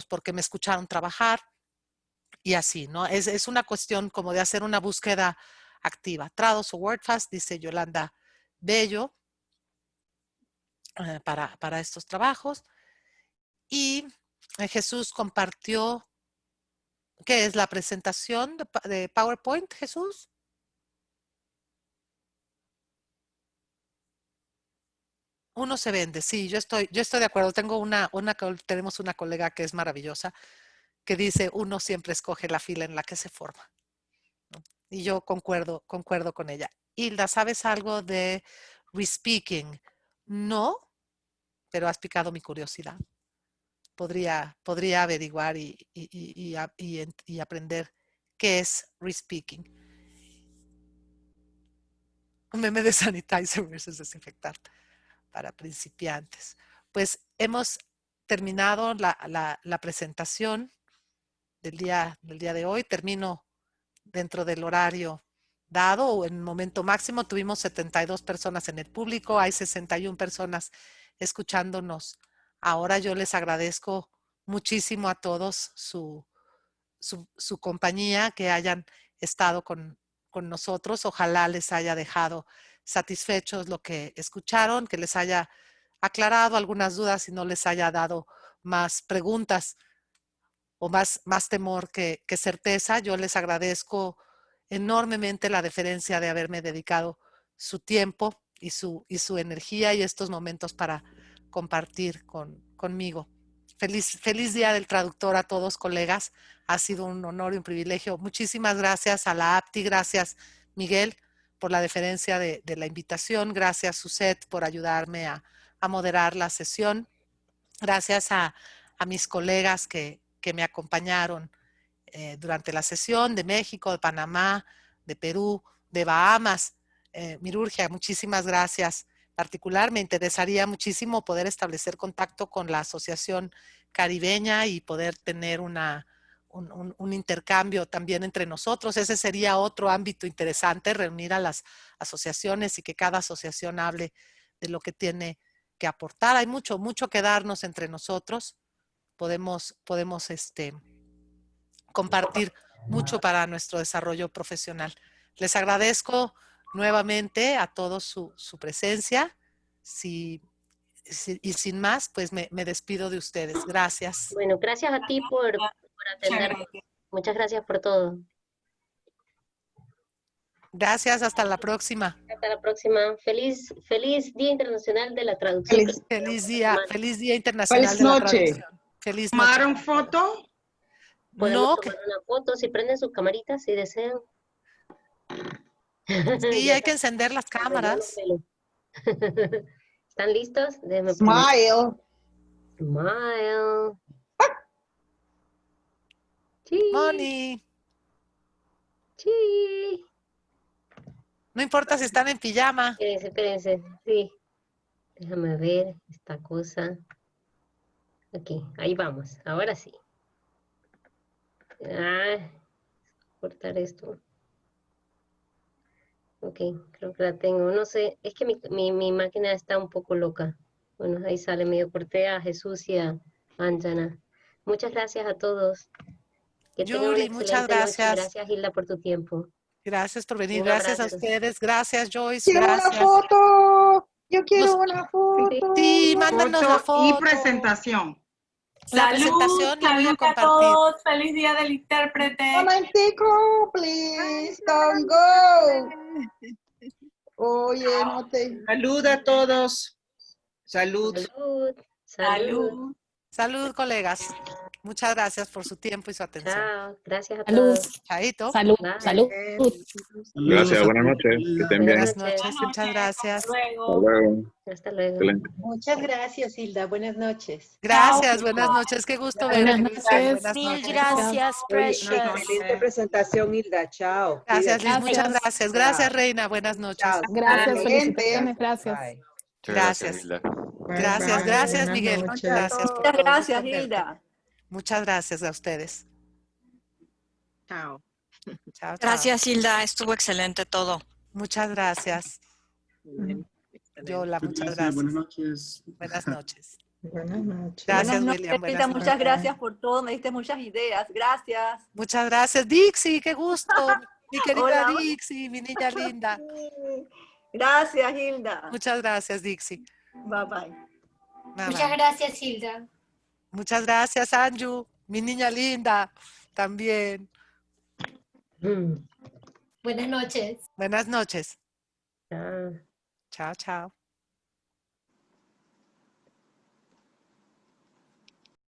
porque me escucharon trabajar y así, ¿no? Es una cuestión como de hacer una búsqueda activa. Trados o WordFast, dice Yolanda Bello, para estos trabajos. Y Jesús compartió, ¿qué es la presentación de PowerPoint, Jesús? Uno se vende, sí, yo estoy de acuerdo. Tenemos una colega que es maravillosa, que dice, uno siempre escoge la fila en la que se forma, ¿no? Y yo concuerdo con ella. Hilda, ¿sabes algo de respeaking? No, pero has picado mi curiosidad. Podría averiguar y aprender qué es respeaking. Un meme de sanitizer versus desinfectar para principiantes. Pues hemos terminado la presentación del día de hoy. Termino dentro del horario dado o en el momento máximo. Tuvimos 72 personas en el público, hay 61 personas escuchándonos. Ahora yo les agradezco muchísimo a todos su compañía, que hayan estado con nosotros. Ojalá les haya dejado satisfechos lo que escucharon, que les haya aclarado algunas dudas y no les haya dado más preguntas o más temor que certeza. Yo les agradezco enormemente la deferencia de haberme dedicado su tiempo y su energía y estos momentos para compartir conmigo. Feliz Día del Traductor a todos, colegas. Ha sido un honor y un privilegio. Muchísimas gracias a la APTI, gracias Miguel por la deferencia de la invitación, gracias Suset por ayudarme a moderar la sesión, gracias a mis colegas que me acompañaron durante la sesión, de México, de Panamá, de Perú, de Bahamas. Mirurgia, muchísimas gracias. Particular, me interesaría muchísimo poder establecer contacto con la Asociación Caribeña y poder tener un intercambio también entre nosotros. Ese sería otro ámbito interesante, reunir a las asociaciones y que cada asociación hable de lo que tiene que aportar. Hay mucho que darnos entre nosotros. Podemos compartir mucho para nuestro desarrollo profesional. Les agradezco nuevamente a todos su presencia. Y sin más, pues me despido de ustedes. Gracias. Bueno, gracias a ti por atender. Muchas gracias por todo. Gracias, hasta la próxima. Hasta la próxima. Feliz Día Internacional de la Traducción. Feliz Día Internacional Feliz de la noche. Traducción. Feliz noche. ¿Tomaron foto? Podemos No, tomar una foto si prenden su camarita, si desean. sí, hay que encender las cámaras. ¿Están listos? Déjenme Smile. Smile. Sí. Moni, Sí. no importa si están en pijama. Espérense. Sí. Déjame ver esta cosa. Aquí, ahí vamos. Ahora sí. Cortar esto. Ok, creo que la tengo. No sé, es que mi máquina está un poco loca. Bueno, ahí sale, medio corté a Jesús y a Anjana. Muchas gracias a todos. Que tengan una Yuri, muchas excelente noche. gracias. Gracias, Hilda, por tu tiempo. Gracias por venir. Un Gracias a abrazo. ustedes. Gracias, Joyce. Quiero una Gracias. foto. Yo quiero una foto. Sí, mándanos la Foto y foto. presentación. La Salud, presentación la voy a salud a compartir. todos. Feliz Día del Intérprete. Momentico, please, don't go. Oye, no te... Salud a todos. Salud. Salud. Salud. Salud, colegas. Muchas gracias por su tiempo y su atención. Chao. Gracias a Salud. todos. Chaito. Salud. Bye. Salud. Gracias, buenas noches. Que estén bien. Buenas Buenas noches. noches. Muchas gracias. Hasta luego. Hasta luego. Hasta luego. Excelente. Muchas gracias, Hilda. Buenas noches. Gracias. Chao. Buenas noches. Qué gusto Buenas verte. noches. Buenas Mil noches. gracias, Precious. Excelente presentación, Hilda. Chao. Gracias, Liz. Gracias. Muchas gracias. Gracias, Reina. Buenas noches. Chao. Gracias, Excelente. felicitaciones, gracias. Bye. Gracias. Hilda. Gracias, Bye, gracias, buenas Miguel. noches. Gracias por Muchas todo. gracias, Gusto en verte. Hilda. Muchas gracias a ustedes. Chao. Chao, chao. Gracias, Hilda. Estuvo excelente todo. Muchas gracias. Yola, muchas gracias. Buenas noches. Buenas noches. Buenas noches. Gracias, Buenas William. noches, Buenas Hilda. noches. Muchas gracias por todo. Me diste muchas ideas. Gracias. Muchas gracias. Dixie, qué gusto. Mi querida Hola. Dixie, mi niña linda. Gracias, Hilda. Muchas gracias, Dixie. Bye, bye. Bye, Muchas bye. gracias, Hilda. Muchas gracias, Anju, mi niña linda. También. Buenas noches. Buenas noches. Chao. Chao, chao.